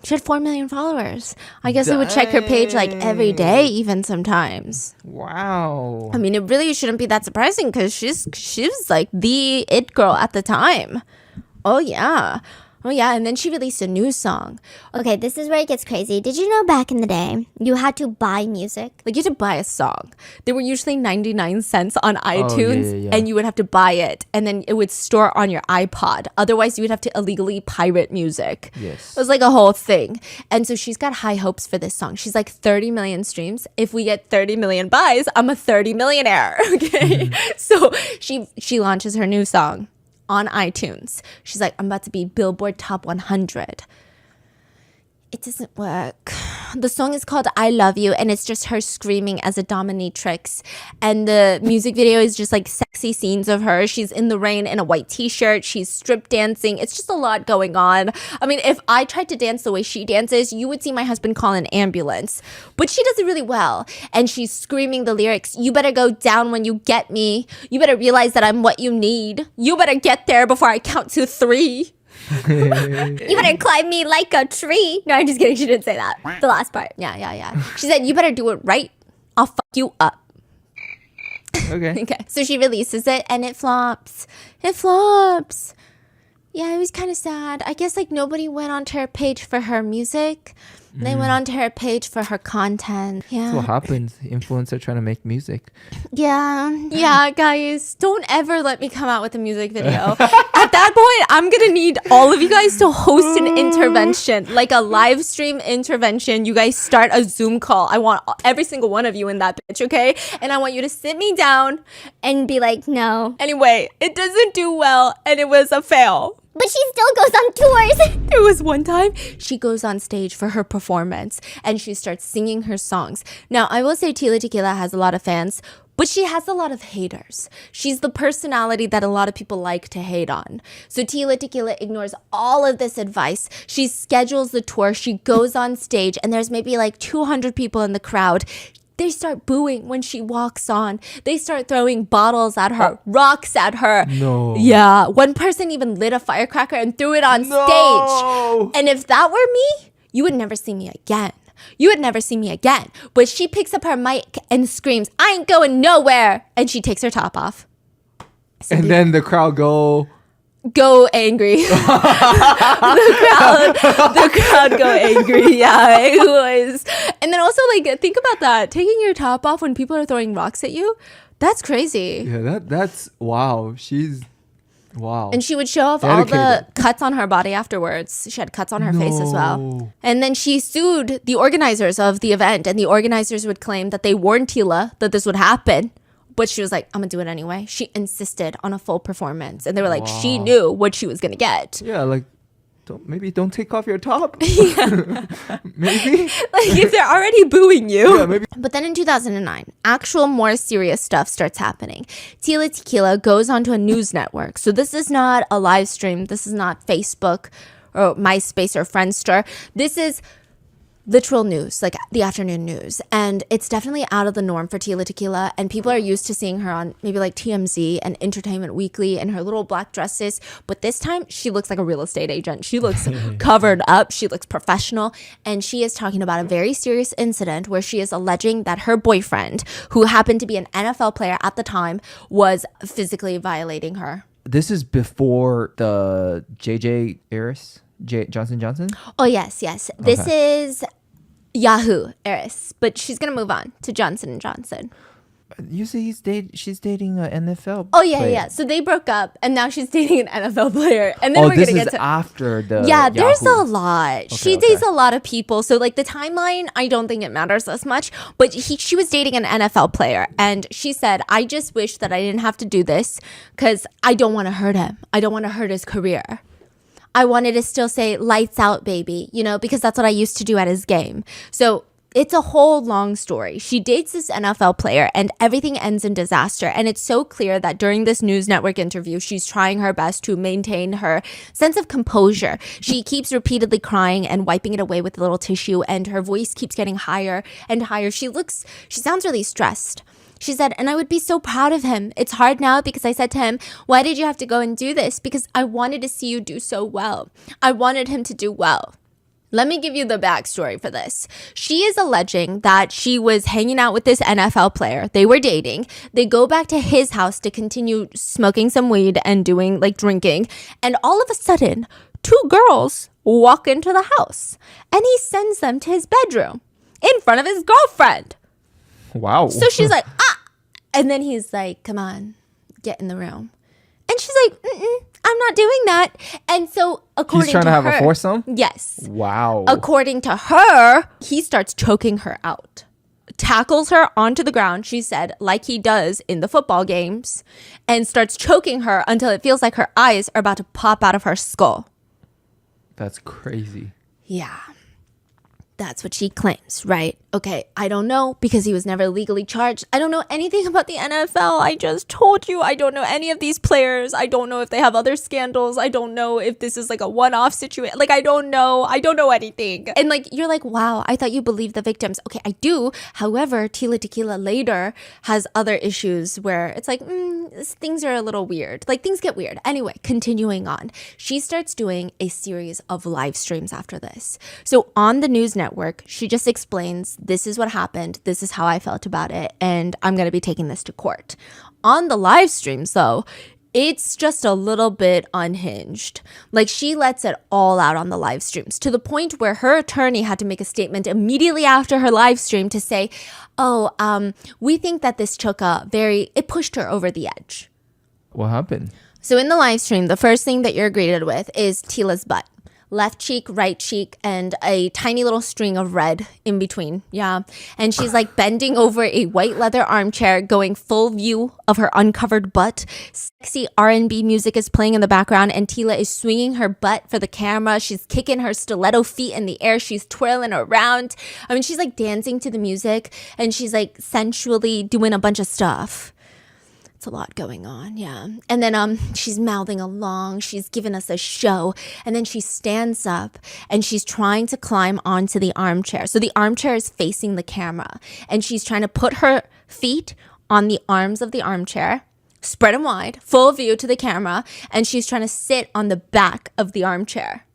She had 4 million followers. I guess they would check her page like every day, even sometimes. Wow. I mean, it really shouldn't be that surprising because she was like the it girl at the time. Oh yeah. Oh yeah, and then she released a new song. Okay, this is where it gets crazy. Did you know back in the day, you had to buy music? Like you had to buy a song. They were usually 99 cents on iTunes yeah. and you would have to buy it and then it would store on your iPod. Otherwise, you would have to illegally pirate music. Yes. It was like a whole thing. And so she's got high hopes for this song. She's like 30 million streams. If we get 30 million buys, I'm a 30 millionaire. Okay. So she launches her new song on iTunes. She's like, I'm about to be Billboard Top 100. It doesn't work. The song is called I Love You and it's just her screaming as a dominatrix. And the music video is just like sexy scenes of her. She's in the rain in a white t-shirt. She's strip dancing. It's just a lot going on. I mean, if I tried to dance the way she dances, you would see my husband call an ambulance. But she does it really well. And she's screaming the lyrics, you better go down when you get me. You better realize that I'm what you need. You better get there before I count to 3. You better climb me like a tree. No, I'm just kidding. She didn't say that. The last part. Yeah. She said, you better do it right. I'll fuck you up. Okay. Okay. So she releases it and it flops. It flops. Yeah, it was kind of sad. I guess like nobody went onto her page for her music. They went onto her page for her content. Yeah. That's what happens. Influencer trying to make music. Yeah, guys, don't ever let me come out with a music video. At that point, I'm gonna need all of you guys to host an intervention, like a live stream intervention. You guys start a Zoom call. I want every single one of you in that bitch, okay? And I want you to sit me down. And be like, no. Anyway, it doesn't do well, and it was a fail. But she still goes on tours. There was one time she goes on stage for her performance and she starts singing her songs. Now, I will say Tila Tequila has a lot of fans, but she has a lot of haters. She's the personality that a lot of people like to hate on. So Tila Tequila ignores all of this advice. She schedules the tour. She goes on stage and there's maybe like 200 people in the crowd. They start booing when she walks on. They start throwing bottles at her, rocks at her. No. Yeah. One person even lit a firecracker and threw it on stage. And if that were me, you would never see me again. You would never see me again. But she picks up her mic and screams, I ain't going nowhere. And she takes her top off. And then the crowd go Angry. The crowd go angry. Yeah, it was. And then also like think about that. Taking your top off when people are throwing rocks at you, that's crazy. Yeah, that's wow. Wow. And she would show off all the Dedicated. cuts on her body afterwards. She had cuts on her face as well. No. And then she sued the organizers of the event, and the organizers would claim that they warned Tila that this would happen. But she was like, I'm gonna do it anyway. She insisted on a full performance. And they were like, she knew what she was gonna get. Yeah, like don't take off your top. Maybe. Like if they're already booing you. Yeah, maybe. But then in 2009, actual more serious stuff starts happening. Tila Tequila goes onto a news network. So this is not a live stream. This is not Facebook or MySpace or Friendster. This is literal news, like the afternoon news. And it's definitely out of the norm for Tila Tequila. And people are used to seeing her on maybe like TMZ and Entertainment Weekly in her little black dresses. But this time she looks like a real estate agent. She looks covered up. She looks professional. And she is talking about a very serious incident where she is alleging that her boyfriend, who happened to be an NFL player at the time, was physically violating her. This is before the JJ Eris, Johnson Johnson. Oh, yes. This is Yahoo Eris, but she's going to move on to Johnson & Johnson. You say she's dating an NFL. Oh, yeah, player. yeah. So they broke up, and now she's dating an NFL player. And then Oh, we're this going to is get to... after the Yeah, there's Yahoo. a lot. She okay. dates a lot of people. So like the timeline, I don't think it matters as much. But she was dating an NFL player. And she said, I just wish that I didn't have to do this because I don't want to hurt him. I don't want to hurt his career. I wanted to still say lights out, baby, you know, because that's what I used to do at his game. So it's a whole long story. She dates this NFL player and everything ends in disaster. And it's so clear that during this news network interview, she's trying her best to maintain her sense of composure. She keeps repeatedly crying and wiping it away with a little tissue, and her voice keeps getting higher and higher. She sounds really stressed. She said, and I would be so proud of him. It's hard now because I said to him, why did you have to go and do this? Because I wanted to see you do so well. I wanted him to do well. Let me give you the backstory for this. She is alleging that she was hanging out with this NFL player. They were dating. They go back to his house to continue smoking some weed and doing like drinking. And all of a sudden, two girls walk into the house and he sends them to his bedroom in front of his girlfriend. Wow. So she's like, ah. And then he's like, come on, get in the room. And she's like, I'm not doing that. And so according He's trying to have a foursome? Yes. Wow. According to her, he starts choking her out. Tackles her onto the ground, she said, like he does in the football games, and starts choking her until it feels like her eyes are about to pop out of her skull. That's crazy. Yeah. That's what she claims, right? Okay, I don't know because he was never legally charged. I don't know anything about the NFL. I just told you I don't know any of these players. I don't know if they have other scandals. I don't know if this is like a one-off situation. Like, I don't know. I don't know anything. And like, you're like, wow, I thought you believed the victims. Okay, I do. However, Tila Tequila later has other issues where it's like, things are a little weird. Like, things get weird. Anyway, continuing on. She starts doing a series of live streams after this. So on the news network, she just explains, this is what happened, this is how I felt about it, and I'm going to be taking this to court. On the live streams, though, it's just a little bit unhinged. Like, she lets it all out on the live streams to the point where her attorney had to make a statement immediately after her live stream to say, we think that this took it pushed her over the edge. What happened? So in the live stream, the first thing that you're greeted with is Tila's butt. Left cheek, right cheek, and a tiny little string of red in between. Yeah. And she's like bending over a white leather armchair, going full view of her uncovered butt. Sexy R&B music is playing in the background, and Tila is swinging her butt for the camera. She's kicking her stiletto feet in the air. She's twirling around. I mean, she's like dancing to the music, and she's like sensually doing a bunch of stuff. A lot going on, yeah. And then she's mouthing along, she's giving us a show, and then she stands up and she's trying to climb onto the armchair. So the armchair is facing the camera, and she's trying to put her feet on the arms of the armchair, spread them wide, full view to the camera, and she's trying to sit on the back of the armchair.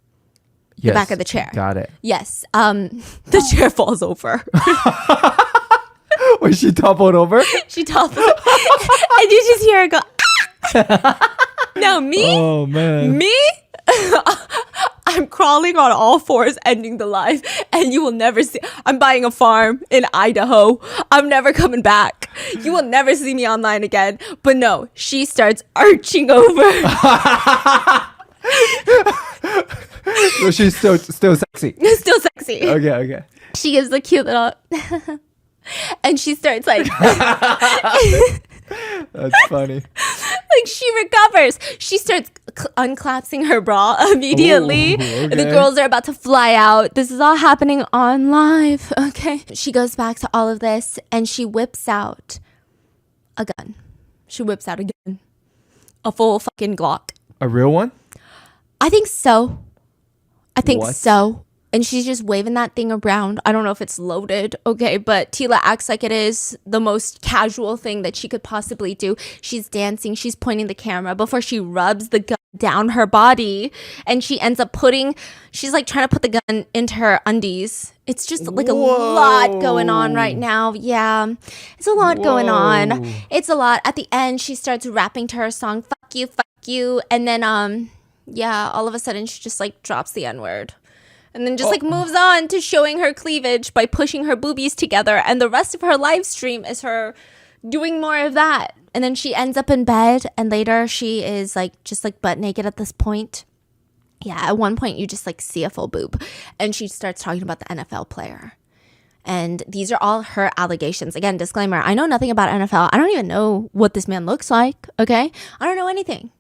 Yes, The back of the chair. Got it. Yes. The chair falls over. Was she toppled over? She topples it. And you just hear her go, ah! Now me? Oh, man. Me? I'm crawling on all fours, ending the live, and you will never see. I'm buying a farm in Idaho. I'm never coming back. You will never see me online again. But no, she starts arching over. So she's still sexy. Still sexy. Okay. She gives the cute little... And she starts like... That's funny. Like, she recovers. She starts unclasping her bra immediately. Ooh, okay. The girls are about to fly out. This is all happening on live. Okay. She goes back to all of this and she whips out a gun. She whips out a gun. A full fucking Glock. A real one? I think so. What? So. and she's just waving that thing around. I don't know if it's loaded, okay, but Tila acts like it is the most casual thing that she could possibly do. She's dancing, she's pointing the camera before she rubs the gun down her body, and she ends up she's like trying to put the gun into her undies. It's just like a lot going on right now. Yeah, it's a lot going on. It's a lot. At the end, she starts rapping to her song, fuck you, and then yeah, all of a sudden she just like drops the N-word. And then just like moves on to showing her cleavage by pushing her boobies together. And the rest of her live stream is her doing more of that. And then she ends up in bed. And later she is like just like butt naked at this point. Yeah, at one point you just like see a full boob. And she starts talking about the NFL player. And these are all her allegations. Again, disclaimer, I know nothing about NFL. I don't even know what this man looks like. Okay? I don't know anything.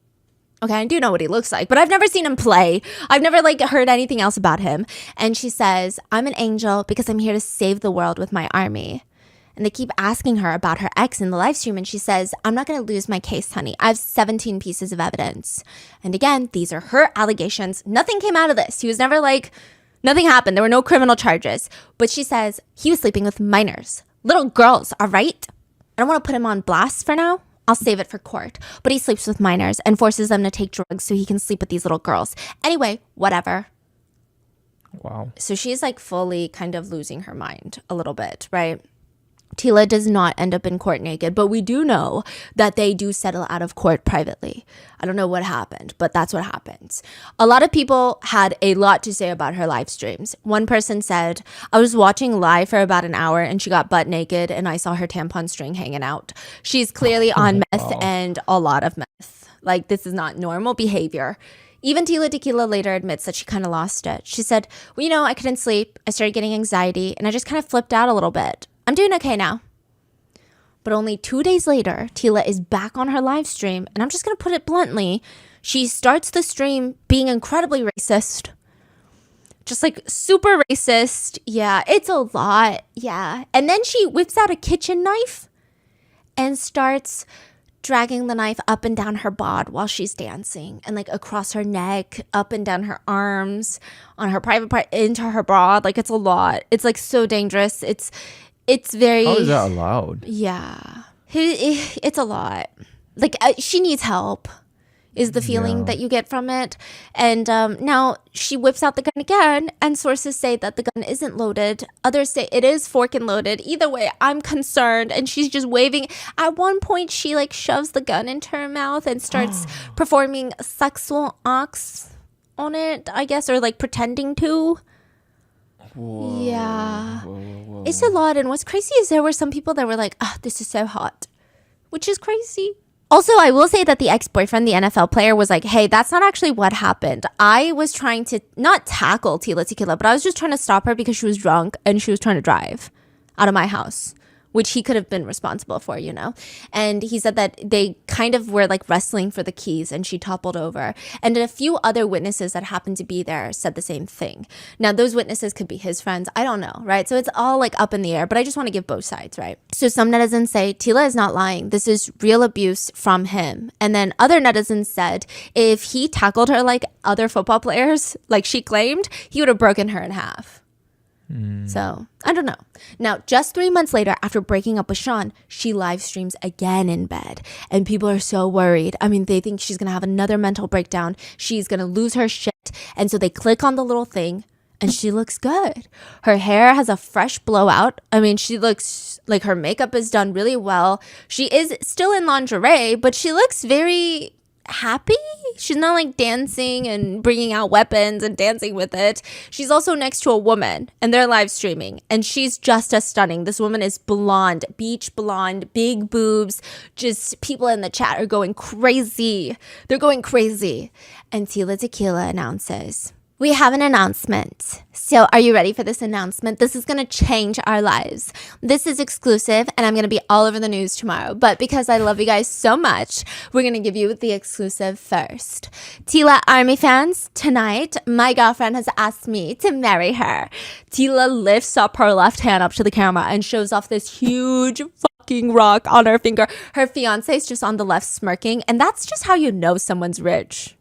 Okay, I do know what he looks like, but I've never seen him play. I've never like heard anything else about him. And she says, I'm an angel because I'm here to save the world with my army. And they keep asking her about her ex in the live stream. And she says, I'm not going to lose my case, honey. I have 17 pieces of evidence. And again, these are her allegations. Nothing came out of this. He was never like, nothing happened. There were no criminal charges. But she says, he was sleeping with minors, little girls, all right? I don't want to put him on blast for now. I'll save it for court. But he sleeps with minors and forces them to take drugs so he can sleep with these little girls. Anyway, whatever. Wow. So she's like fully kind of losing her mind a little bit, right? Tila does not end up in court naked, but we do know that they do settle out of court privately. I don't know what happened, but that's what happens. A lot of people had a lot to say about her live streams. One person said, I was watching live for about an hour and she got butt naked and I saw her tampon string hanging out. She's clearly on meth and a lot of meth. Like, this is not normal behavior. Even Tila Tequila later admits that she kind of lost it. She said, well, you know, I couldn't sleep. I started getting anxiety and I just kind of flipped out a little bit. I'm doing okay now. But only 2 days later, Tila is back on her live stream. And I'm just going to put it bluntly. She starts the stream being incredibly racist. Just like super racist. Yeah, it's a lot. Yeah. And then she whips out a kitchen knife and starts dragging the knife up and down her bod while she's dancing. And like across her neck, up and down her arms, on her private part, into her bra. Like, it's a lot. It's like so dangerous. It's very... How is that allowed? Yeah. It's a lot. Like, she needs help, is the feeling that you get from it. And now she whips out the gun again, and sources say that the gun isn't loaded. Others say it is fork and loaded. Either way, I'm concerned. And she's just waving. At one point, she like shoves the gun into her mouth and starts performing sexual acts on it, I guess, or like pretending to. Whoa, yeah. Whoa. It's a lot. And what's crazy is there were some people that were like, oh, this is so hot, which is crazy. Also, I will say that the ex-boyfriend, the NFL player, was like, hey, that's not actually what happened. I was trying to not tackle Tila Tequila, but I was just trying to stop her because she was drunk and she was trying to drive out of my house, which he could have been responsible for, you know? And he said that they kind of were like wrestling for the keys and she toppled over. And a few other witnesses that happened to be there said the same thing. Now, those witnesses could be his friends. I don't know, right? So it's all like up in the air, but I just want to give both sides, right? So some netizens say Tila is not lying. This is real abuse from him. And then other netizens said if he tackled her like other football players, like she claimed, he would have broken her in half. So, I don't know. Now, just 3 months later, after breaking up with Sean, she live streams again in bed. And people are so worried. I mean, they think she's going to have another mental breakdown. She's going to lose her shit. And so they click on the little thing and she looks good. Her hair has a fresh blowout. I mean, she looks like her makeup is done really well. She is still in lingerie, but she looks very happy. She's not like dancing and bringing out weapons and dancing with it. She's also next to a woman and they're live streaming and she's just as stunning. This woman is blonde, beach blonde, big boobs. Just people in the chat are going crazy. They're going crazy. And Tila Tequila announces, we have an announcement. So are you ready for this announcement? This is going to change our lives. This is exclusive and I'm going to be all over the news tomorrow. But because I love you guys so much, we're going to give you the exclusive first. Tila Army fans, tonight, my girlfriend has asked me to marry her. Tila lifts up her left hand up to the camera and shows off this huge fucking rock on her finger. Her fiance is just on the left smirking. And that's just how you know someone's rich.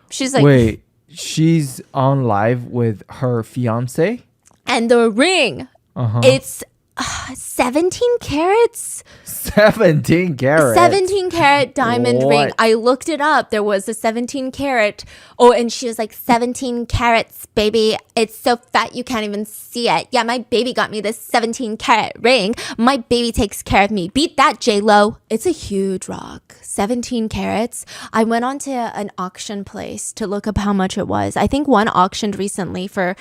She's like... Wait. she's on live with her fiance. And the ring, it's 17 carats. 17 carats. 17 carat diamond What? ring. I looked it up. There was a 17 carat. Oh, and she was like, 17 carats, baby. It's so fat you can't even see it. Yeah, my baby got me this 17 carat ring. My baby takes care of me. Beat that, J-Lo. It's a huge rock. 17 carats. I went onto an auction place to look up how much it was. I think one auctioned recently for,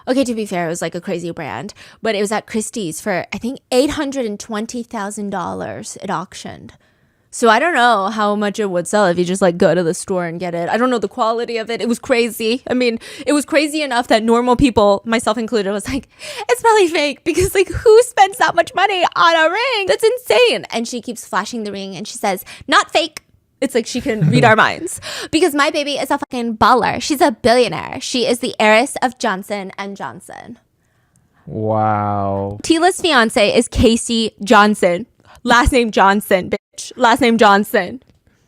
okay, to be fair, it was like a crazy brand, but it was at Christie's for, I think, $820,000 it auctioned. So I don't know how much it would sell if you just like go to the store and get it. I don't know the quality of it. It was crazy. I mean, it was crazy enough that normal people, myself included, was like, it's probably fake because like who spends that much money on a ring? That's insane. And she keeps flashing the ring and she says, not fake. It's like she can read our minds because my baby is a fucking baller. She's a billionaire. She is the heiress of Johnson and Johnson. Wow. Tila's fiance is Casey Johnson. Last name Johnson, bitch. Last name Johnson.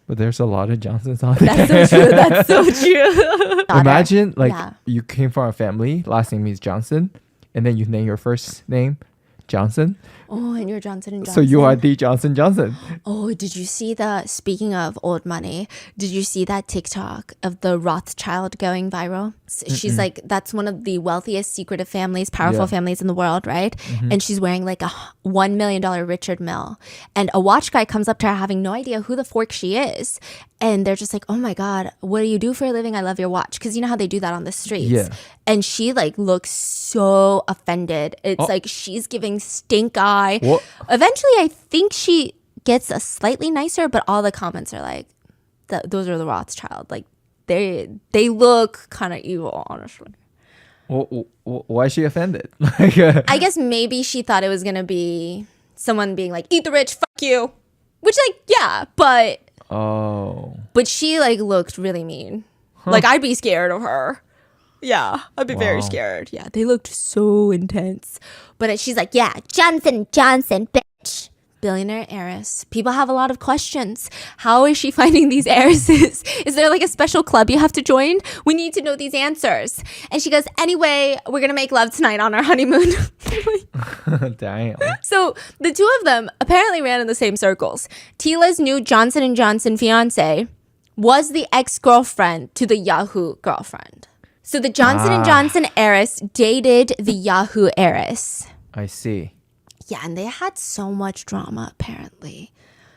But there's a lot of Johnsons on there. That's so true. That's so true. Imagine like Yeah. you came from a family, last name is Johnson, and then you name your first name Johnson. Oh, and you're Johnson and Johnson. So you are the Johnson. Oh, did you see speaking of old money, did you see that TikTok of the Rothschild going viral? She's like, that's one of the wealthiest secretive families, powerful Yeah. families in the world, right? And she's wearing like a $1 million Richard Mille. And a watch guy comes up to her having no idea who the fork she is. And they're just like, oh my God, what do you do for a living? I love your watch. Because you know how they do that on the streets. Yeah. And she like looks so offended. It's like she's giving stink eye. What? Eventually, I think she gets a slightly nicer, but all the comments are like, those are the Rothschild. Like they look kind of evil, honestly. Why is she offended? Like, I guess maybe she thought it was gonna be someone being like, eat the rich, fuck you. Which like, yeah, but she like looked really mean. Like I'd be scared of her. Yeah, I'd be very scared. Yeah, they looked so intense. But she's like, yeah, Johnson, bitch. billionaire heiress. People have a lot of questions. How is she finding these heiresses? Is there like a special club you have to join? We need to know these answers. And she goes, anyway, we're going to make love tonight on our honeymoon. damn. So the two of them apparently ran in the same circles. Tila's new Johnson & Johnson fiance was the ex-girlfriend to the Yahoo girlfriend. So the Johnson & Johnson heiress dated the Yahoo heiress. I see. Yeah, and they had so much drama, apparently.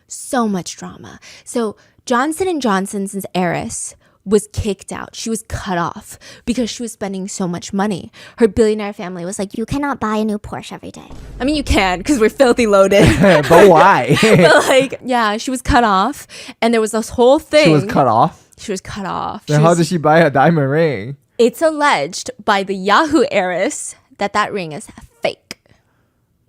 So much drama. So Johnson & Johnson's heiress was kicked out. She was cut off because she was spending so much money. Her billionaire family was like, You cannot buy a new Porsche every day. I mean, you can because we're filthy loaded. But why? But like, yeah, she was cut off. And there was this whole thing. She was cut off. She was cut off. Then how did she buy a diamond ring? It's alleged by the Yahoo heiress that ring is fake.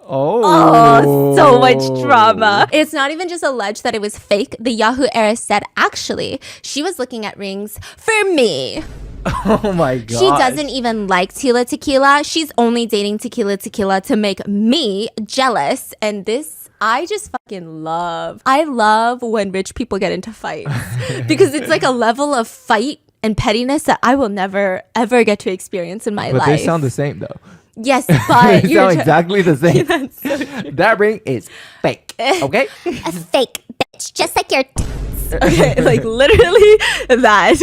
Oh, So much drama. It's not even just alleged that it was fake. The Yahoo heiress said, actually, she was looking at rings for me. Oh my god. She doesn't even like Tila Tequila. She's only dating Tequila to make me jealous. And this, I just fucking love. I love when rich people get into fights because it's like a level of fight and pettiness that I will never, ever get to experience in my But life. they sound the same though. Yes, but They you're sound exactly the same. That ring is fake. Okay. A fake bitch, just like your okay, like literally that.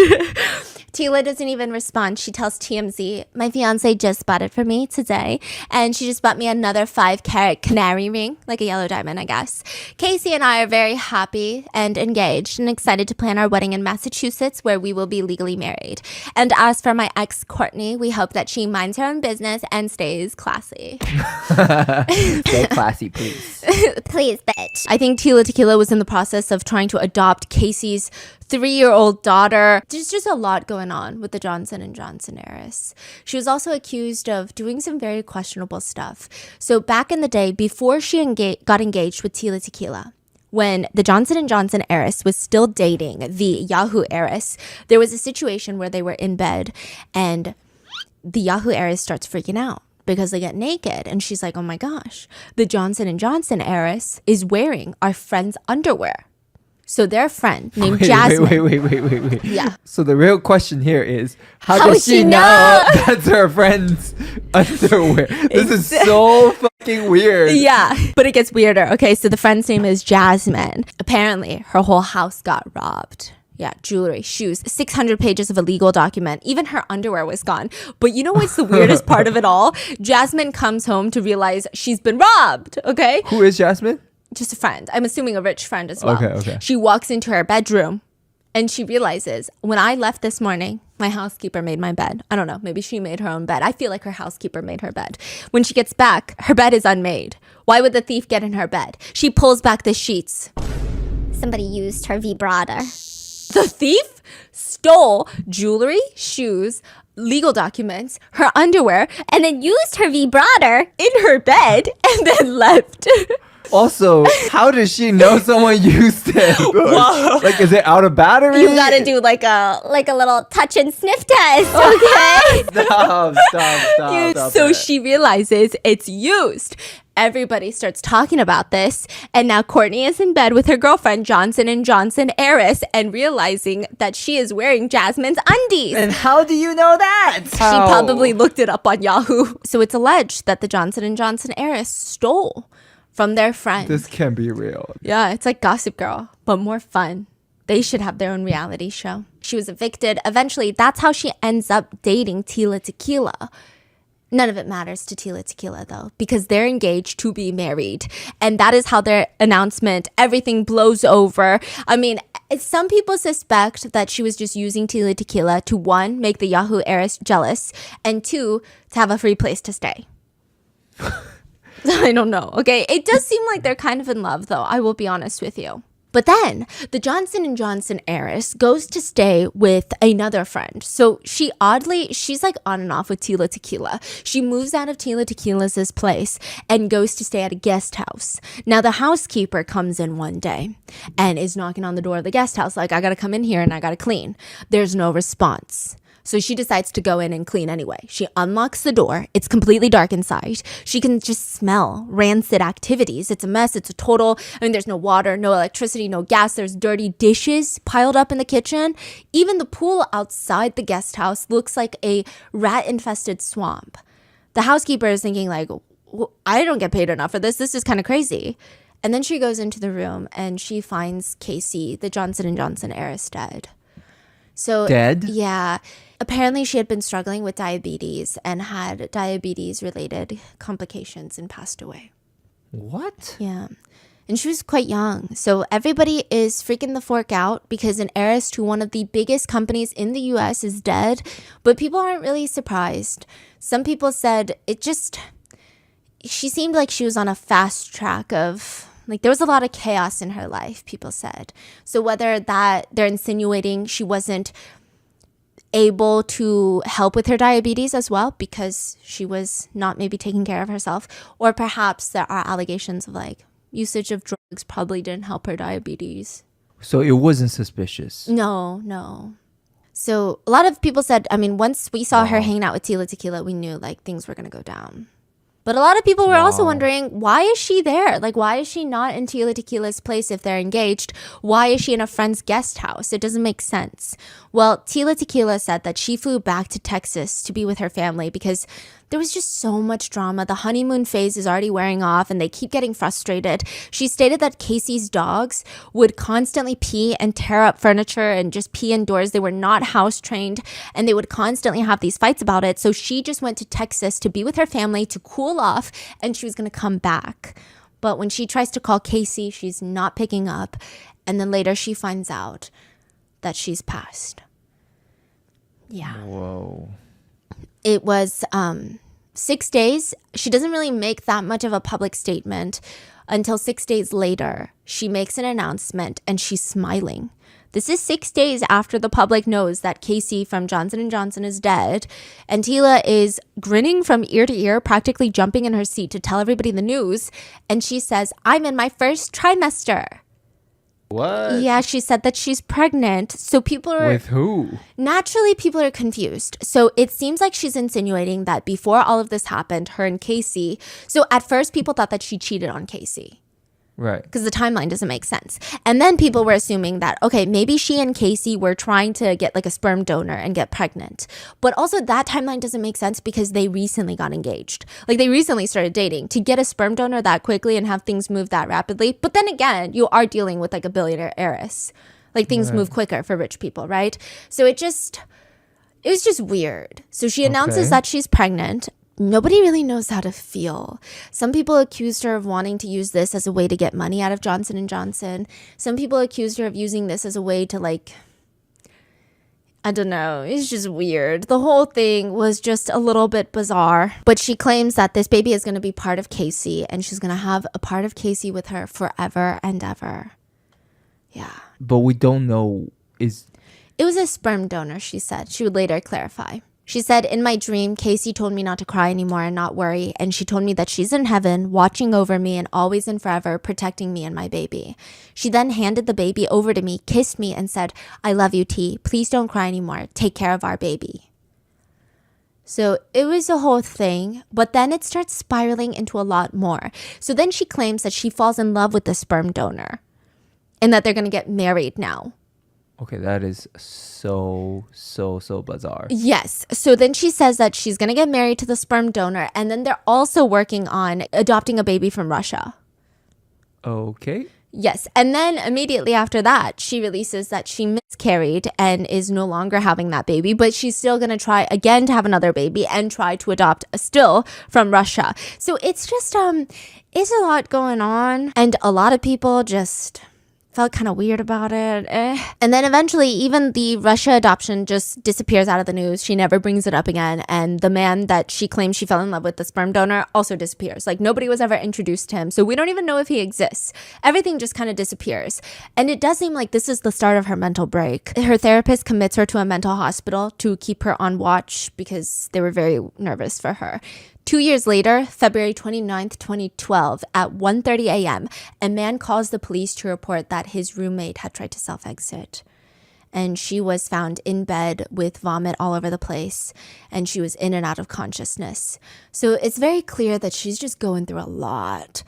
Tila doesn't even respond. She tells TMZ, my fiance just bought it for me today. And she just bought me another 5-carat canary ring, like a yellow diamond, I guess. Casey and I are very happy and engaged and excited to plan our wedding in Massachusetts, where we will be legally married. And as for my ex, Courtney, we hope that she minds her own business and stays classy. Stay classy, please. please, bitch. I think Tila Tequila was in the process of trying to adopt Casey's 3-year-old daughter. There's just a lot going on with the Johnson & Johnson heiress. She was also accused of doing some very questionable stuff. So back in the day, before she got engaged with Tila Tequila, when the Johnson & Johnson heiress was still dating the Yahoo heiress, there was a situation where they were in bed and the Yahoo heiress starts freaking out because they get naked. And she's like, oh my gosh, the Johnson & Johnson heiress is wearing our friend's underwear. So their friend named Wait, Jasmine. wait. Yeah. So the real question here is, how How does would she she know know? that's her friend's underwear? This is so fucking weird. Yeah, but it gets weirder. Okay, so the friend's name is Jasmine. Apparently, her whole house got robbed. Yeah, jewelry, shoes, 600 pages of a legal document. Even her underwear was gone. But you know what's the weirdest part of it all? Jasmine comes home to realize she's been robbed, okay? Who is Jasmine? Just a friend. I'm assuming a rich friend as well. Okay. She walks into her bedroom and she realizes, when I left this morning, my housekeeper made my bed. I don't know, maybe she made her own bed. I feel like her housekeeper made her bed. When she gets back, her bed is unmade. Why would the thief get in her bed? She pulls back the sheets. Somebody used her vibrator. The thief stole jewelry, shoes, legal documents, her underwear, and then used her vibrator in her bed and then left. Also, how does she know someone used it? Like, is it out of battery? You gotta do like a Little touch and sniff test, okay? Stop so it. she realizes it's used. Everybody starts talking about this, and now Courtney is in bed with her girlfriend Johnson & Johnson heiress and realizing that she is wearing Jasmine's undies. And how do you know that? She probably looked it up on Yahoo. So it's alleged that the Johnson & Johnson heiress stole from their friend. This can't be real. Yeah, it's like Gossip Girl, but more fun. They should have their own reality show. She was evicted. Eventually, that's how she ends up dating Tila Tequila. None of it matters to Tila Tequila, though, because they're engaged to be married. And that is how their announcement, everything blows over. I mean, some people suspect that she was just using Tila Tequila to, one, make the Yahoo heiress jealous, and two, to have a free place to stay. I don't know. Okay. It does seem like they're kind of in love, though. I will be honest with you. But then the Johnson & Johnson heiress goes to stay with another friend. So she's like on and off with Tila Tequila. She moves out of Tila Tequila's place and goes to stay at a guest house. Now the housekeeper comes in one day and is knocking on the door of the guest house like, I got to come in here and I got to clean. There's no response. So she decides to go in and clean anyway. She unlocks the door. It's completely dark inside. She can just smell rancid activities. It's a mess. It's a total, there's no water, no electricity, no gas. There's dirty dishes piled up in the kitchen. Even the pool outside the guest house looks like a rat-infested swamp. The housekeeper is thinking like, I don't get paid enough for this. This is kind of crazy. And then she goes into the room and she finds Casey, the Johnson & Johnson heiress, dead. So Dead? Yeah. Apparently she had been struggling with diabetes and had diabetes-related complications and passed away. What? Yeah. And she was quite young. So everybody is freaking the fork out because an heiress to one of the biggest companies in the US is dead. But people aren't really surprised. Some people said she seemed like she was on a fast track of, like, there was a lot of chaos in her life, people said. So whether that they're insinuating she wasn't able to help with her diabetes as well because she was not maybe taking care of herself, or perhaps there are allegations of like usage of drugs probably didn't help her diabetes. So it wasn't suspicious. No. So a lot of people said, once we saw her hanging out with Tila Tequila, we knew like things were going to go down. But a lot of people were also wondering, why is she there? Like, why is she not in Tila Tequila's place if they're engaged? Why is she in a friend's guest house? It doesn't make sense. Well, Tila Tequila said that she flew back to Texas to be with her family because there was just so much drama. The honeymoon phase is already wearing off and they keep getting frustrated. She stated that Casey's dogs would constantly pee and tear up furniture and just pee indoors. They were not house trained and they would constantly have these fights about it. So she just went to Texas to be with her family to cool off and she was going to come back. But when she tries to call Casey, she's not picking up. And then later she finds out that she's passed. Yeah. Whoa. It was 6 days. She doesn't really make that much of a public statement until 6 days later. She makes an announcement and she's smiling. This is 6 days after the public knows that Casey from Johnson & Johnson is dead. And Tila is grinning from ear to ear, practically jumping in her seat to tell everybody the news. And she says, I'm in my first trimester. What? Yeah, she said that she's pregnant. So people are... With who? Naturally, people are confused. So it seems like she's insinuating that before all of this happened, her and Casey... So at first, people thought that she cheated on Casey. Right. because the timeline doesn't make sense. And then people were assuming that, okay, maybe she and Casey were trying to get like a sperm donor and get pregnant. But also that timeline doesn't make sense because they recently got engaged. Like they recently started dating. To get a sperm donor that quickly and have things move that rapidly. But then again, you are dealing with like a billionaire heiress. Like things move quicker for rich people, right? So it was just weird. So she announces Okay. that she's pregnant. Nobody really knows how to feel. Some people accused her of wanting to use this as a way to get money out of Johnson & Johnson. Some people accused her of using this as a way to like, I don't know. It's just weird. The whole thing was just a little bit bizarre. But she claims that this baby is going to be part of Casey and she's going to have a part of Casey with her forever and ever. Yeah. But we don't know is It was a sperm donor, she said. She would later clarify. She said, in my dream, Casey told me not to cry anymore and not worry. And she told me that she's in heaven, watching over me and always and forever protecting me and my baby. She then handed the baby over to me, kissed me, and said, I love you, T. Please don't cry anymore. Take care of our baby. So it was a whole thing, but then it starts spiraling into a lot more. So then she claims that she falls in love with the sperm donor and that they're going to get married now. okay, that is so bizarre. Yes. So then she says that she's going to get married to the sperm donor, and then they're also working on adopting a baby from Russia. Okay. Yes. And then immediately after that, she releases that she miscarried and is no longer having that baby, but she's still going to try again to have another baby and try to adopt still from Russia. So it's just, it's a lot going on, and a lot of people just felt kind of weird about it. And then eventually even the Russia adoption just disappears out of the news. She never brings it up again. And the man that she claims she fell in love with, the sperm donor, also disappears. Like nobody was ever introduced to him. So we don't even know if he exists. Everything just kind of disappears. And it does seem like this is the start of her mental break. Her therapist commits her to a mental hospital to keep her on watch because they were very nervous for her. 2 years later, February 29th, 2012, at 1:30 a.m., a man calls the police to report that his roommate had tried to self-exit. And she was found in bed with vomit all over the place, and she was in and out of consciousness. So it's very clear that she's just going through a lot.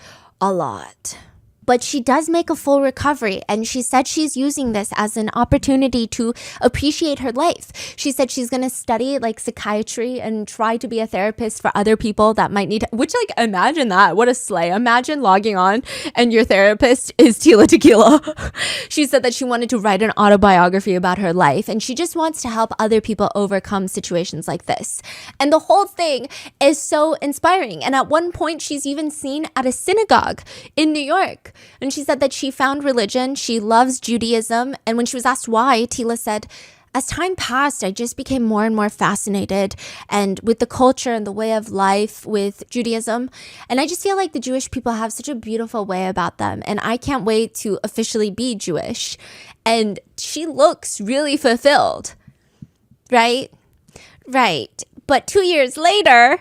But she does make a full recovery, and she said she's using this as an opportunity to appreciate her life. She said she's going to study like psychiatry and try to be a therapist for other people that might need, which like imagine that. What a slay. Imagine logging on and your therapist is Tila Tequila. She said that she wanted to write an autobiography about her life, and she just wants to help other people overcome situations like this. And the whole thing is so inspiring. And at one point, she's even seen at a synagogue in New York. And she said that she found religion. She loves Judaism. And when she was asked why, Tila said, as time passed, I just became more and more fascinated and with the culture and the way of life with Judaism. And I just feel like the Jewish people have such a beautiful way about them. And I can't wait to officially be Jewish. And she looks really fulfilled, right? Right. But 2 years later,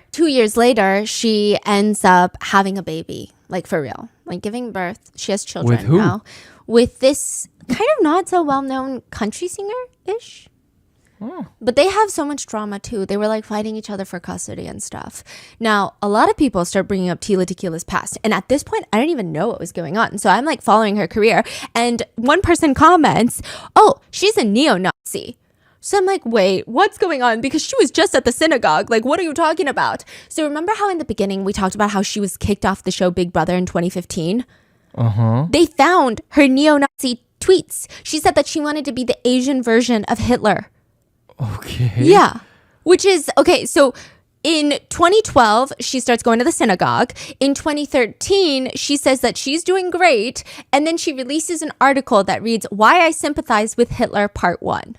she ends up having a baby, like for real, like giving birth. She has children With who? now with this kind of not so well-known country singer-ish. But they have so much drama too. They were like fighting each other for custody and stuff. Now, a lot of people start bringing up Tila Tequila's past. And at this point, I didn't even know what was going on. So I'm like following her career. And one person comments, oh, she's a neo-Nazi. So I'm like, wait, what's going on? Because she was just at the synagogue. Like, what are you talking about? So remember how in the beginning we talked about how she was kicked off the show Big Brother in 2015? They found her neo-Nazi tweets. She said that she wanted to be the Asian version of Hitler. Okay. Yeah. Which is, okay, so in 2012, she starts going to the synagogue. In 2013, she says that she's doing great. And then she releases an article that reads, Why I Sympathize with Hitler, Part 1.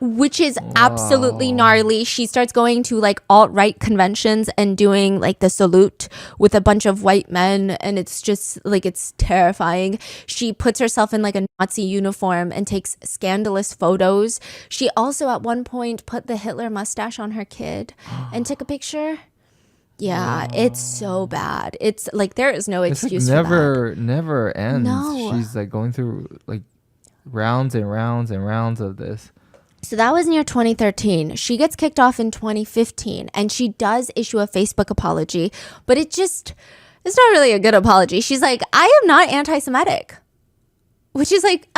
Which is absolutely gnarly. She starts going to like alt-right conventions and doing like the salute with a bunch of white men, and it's just like, it's terrifying. She puts herself in like a Nazi uniform and takes scandalous photos. She also at one point put the Hitler mustache on her kid and took a picture. Yeah, it's so bad. It's like there is no It's like excuse for that. never ends. No. She's like going through like rounds and rounds and rounds of this. So that was near 2013. She gets kicked off in 2015, and she does issue a Facebook apology, but it just, It's not really a good apology. She's like, I am not anti-Semitic. Which is like,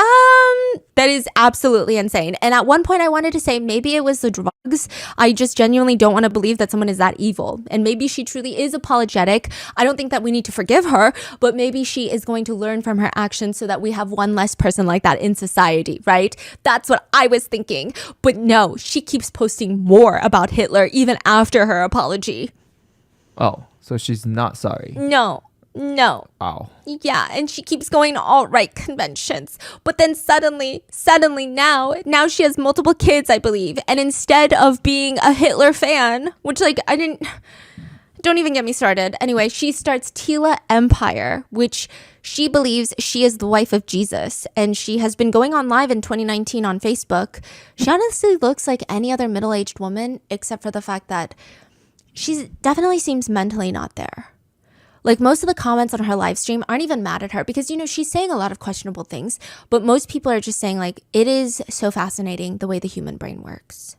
that is absolutely insane. And at one point I wanted to say maybe it was the drugs. I just genuinely don't want to believe that someone is that evil. And maybe she truly is apologetic. I don't think that we need to forgive her, but maybe she is going to learn from her actions so that we have one less person like that in society, right? That's what I was thinking. But no, she keeps posting more about Hitler even after her apology. Oh, so she's not sorry. No. Wow. Yeah, and she keeps going to alt-right conventions. But then suddenly now she has multiple kids, I believe. And instead of being a Hitler fan, which like don't even get me started. Anyway, she starts Tila Empire, which she believes she is the wife of Jesus. And she has been going on live in 2019 on Facebook. She honestly looks like any other middle-aged woman, except for the fact that she definitely seems mentally not there. Like most of the comments on her live stream aren't even mad at her because, you know, she's saying a lot of questionable things. But most people are just saying like, it is so fascinating the way the human brain works.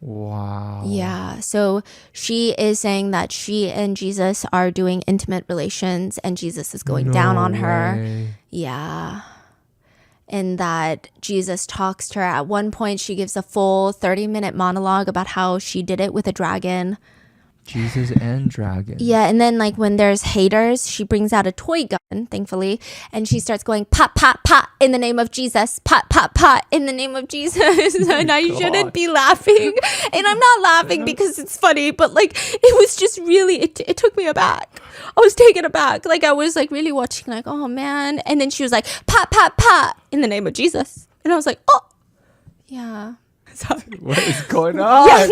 Wow. Yeah. So she is saying that she and Jesus are doing intimate relations and Jesus is going down on her. Way. Yeah. And that Jesus talks to her. At one point, she gives a full 30-minute monologue about how she did it with a dragon. Jesus and dragon. Yeah, and then like when there's haters, she brings out a toy gun, thankfully, and she starts going pot, pot, pot in the name of Jesus, pot, pot, pot in the name of Jesus. And I shouldn't be laughing. And I'm not laughing because it's funny, but like it was just really, it took me aback. I was taken aback. Like I was like really watching like, oh man. And then she was like, pot, pot, pot in the name of Jesus. And I was like, oh, yeah. Sorry. What is going on? Yeah,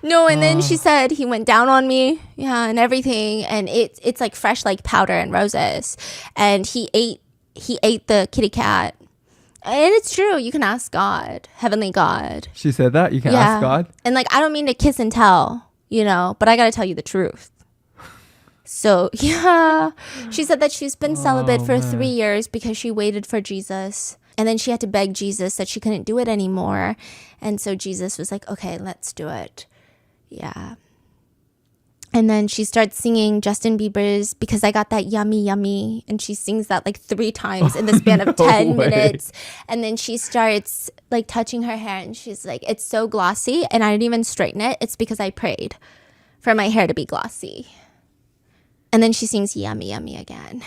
no. And then she said he went down on me, yeah, and everything, and it's like fresh like powder and roses, and he ate the kitty cat, and it's true. You can ask God, Heavenly God. She said that? You can ask God? And like I don't mean to kiss and tell, you know, but I gotta tell you the truth. So yeah, she said that she's been celibate for 3 years because she waited for Jesus. And then she had to beg Jesus that she couldn't do it anymore. And so Jesus was like, okay, let's do it. Yeah. And then she starts singing Justin Bieber's Because I Got That Yummy Yummy. And she sings that like 3 times in the span of 10 minutes. And then she starts like touching her hair. And she's like, it's so glossy. And I didn't even straighten it. It's because I prayed for my hair to be glossy. And then she sings Yummy Yummy again.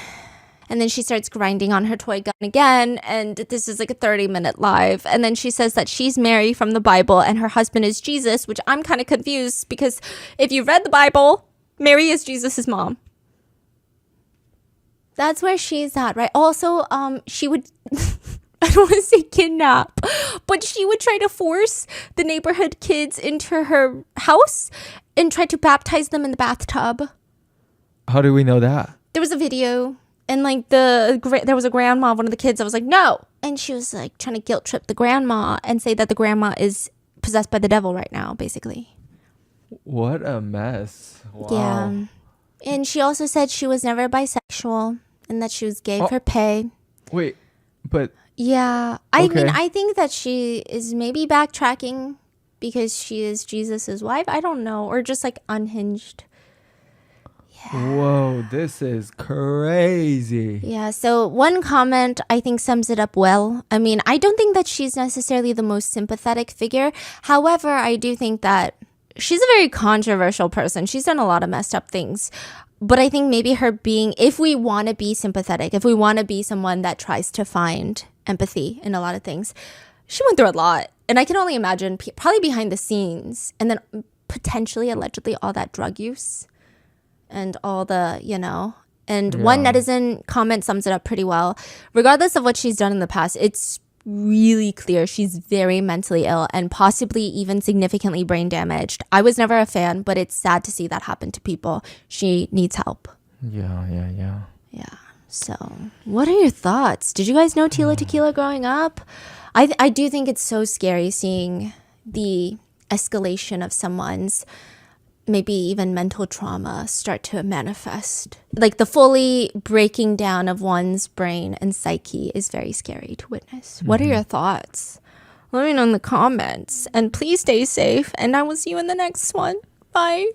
And then she starts grinding on her toy gun again. And this is like a 30-minute live. And then she says that she's Mary from the Bible and her husband is Jesus, which I'm kind of confused because if you read the Bible, Mary is Jesus's mom. That's where she's at, right? Also, she would, I don't want to say kidnap, but she would try to force the neighborhood kids into her house and try to baptize them in the bathtub. How do we know that? There was a video. And like there was a grandma, one of the kids, I was like, no. And she was like trying to guilt trip the grandma and say that the grandma is possessed by the devil right now, basically. What a mess. Wow. Yeah. And she also said she was never bisexual and that she was gay for pay. Wait, but... Yeah. I Okay. mean, I think that she is maybe backtracking because she is Jesus's wife. I don't know. Or just like unhinged. Whoa, this is crazy. Yeah, so one comment I think sums it up well. I mean, I don't think that she's necessarily the most sympathetic figure. However, I do think that she's a very controversial person. She's done a lot of messed up things. But I think maybe her being, if we want to be sympathetic, if we want to be someone that tries to find empathy in a lot of things, she went through a lot. And I can only imagine probably behind the scenes and then potentially, allegedly, all that drug use. And all the, you know, and one netizen comment sums it up pretty well. Regardless of what she's done in the past, it's really clear she's very mentally ill and possibly even significantly brain damaged. I was never a fan, but it's sad to see that happen to people. She needs help. Yeah. Yeah. So what are your thoughts? Did you guys know Tila Tequila growing up? I do think it's so scary seeing the escalation of someone's maybe even mental trauma start to manifest. Like the fully breaking down of one's brain and psyche is very scary to witness. What are your thoughts? Let me know in the comments. And please stay safe. And I will see you in the next one. Bye.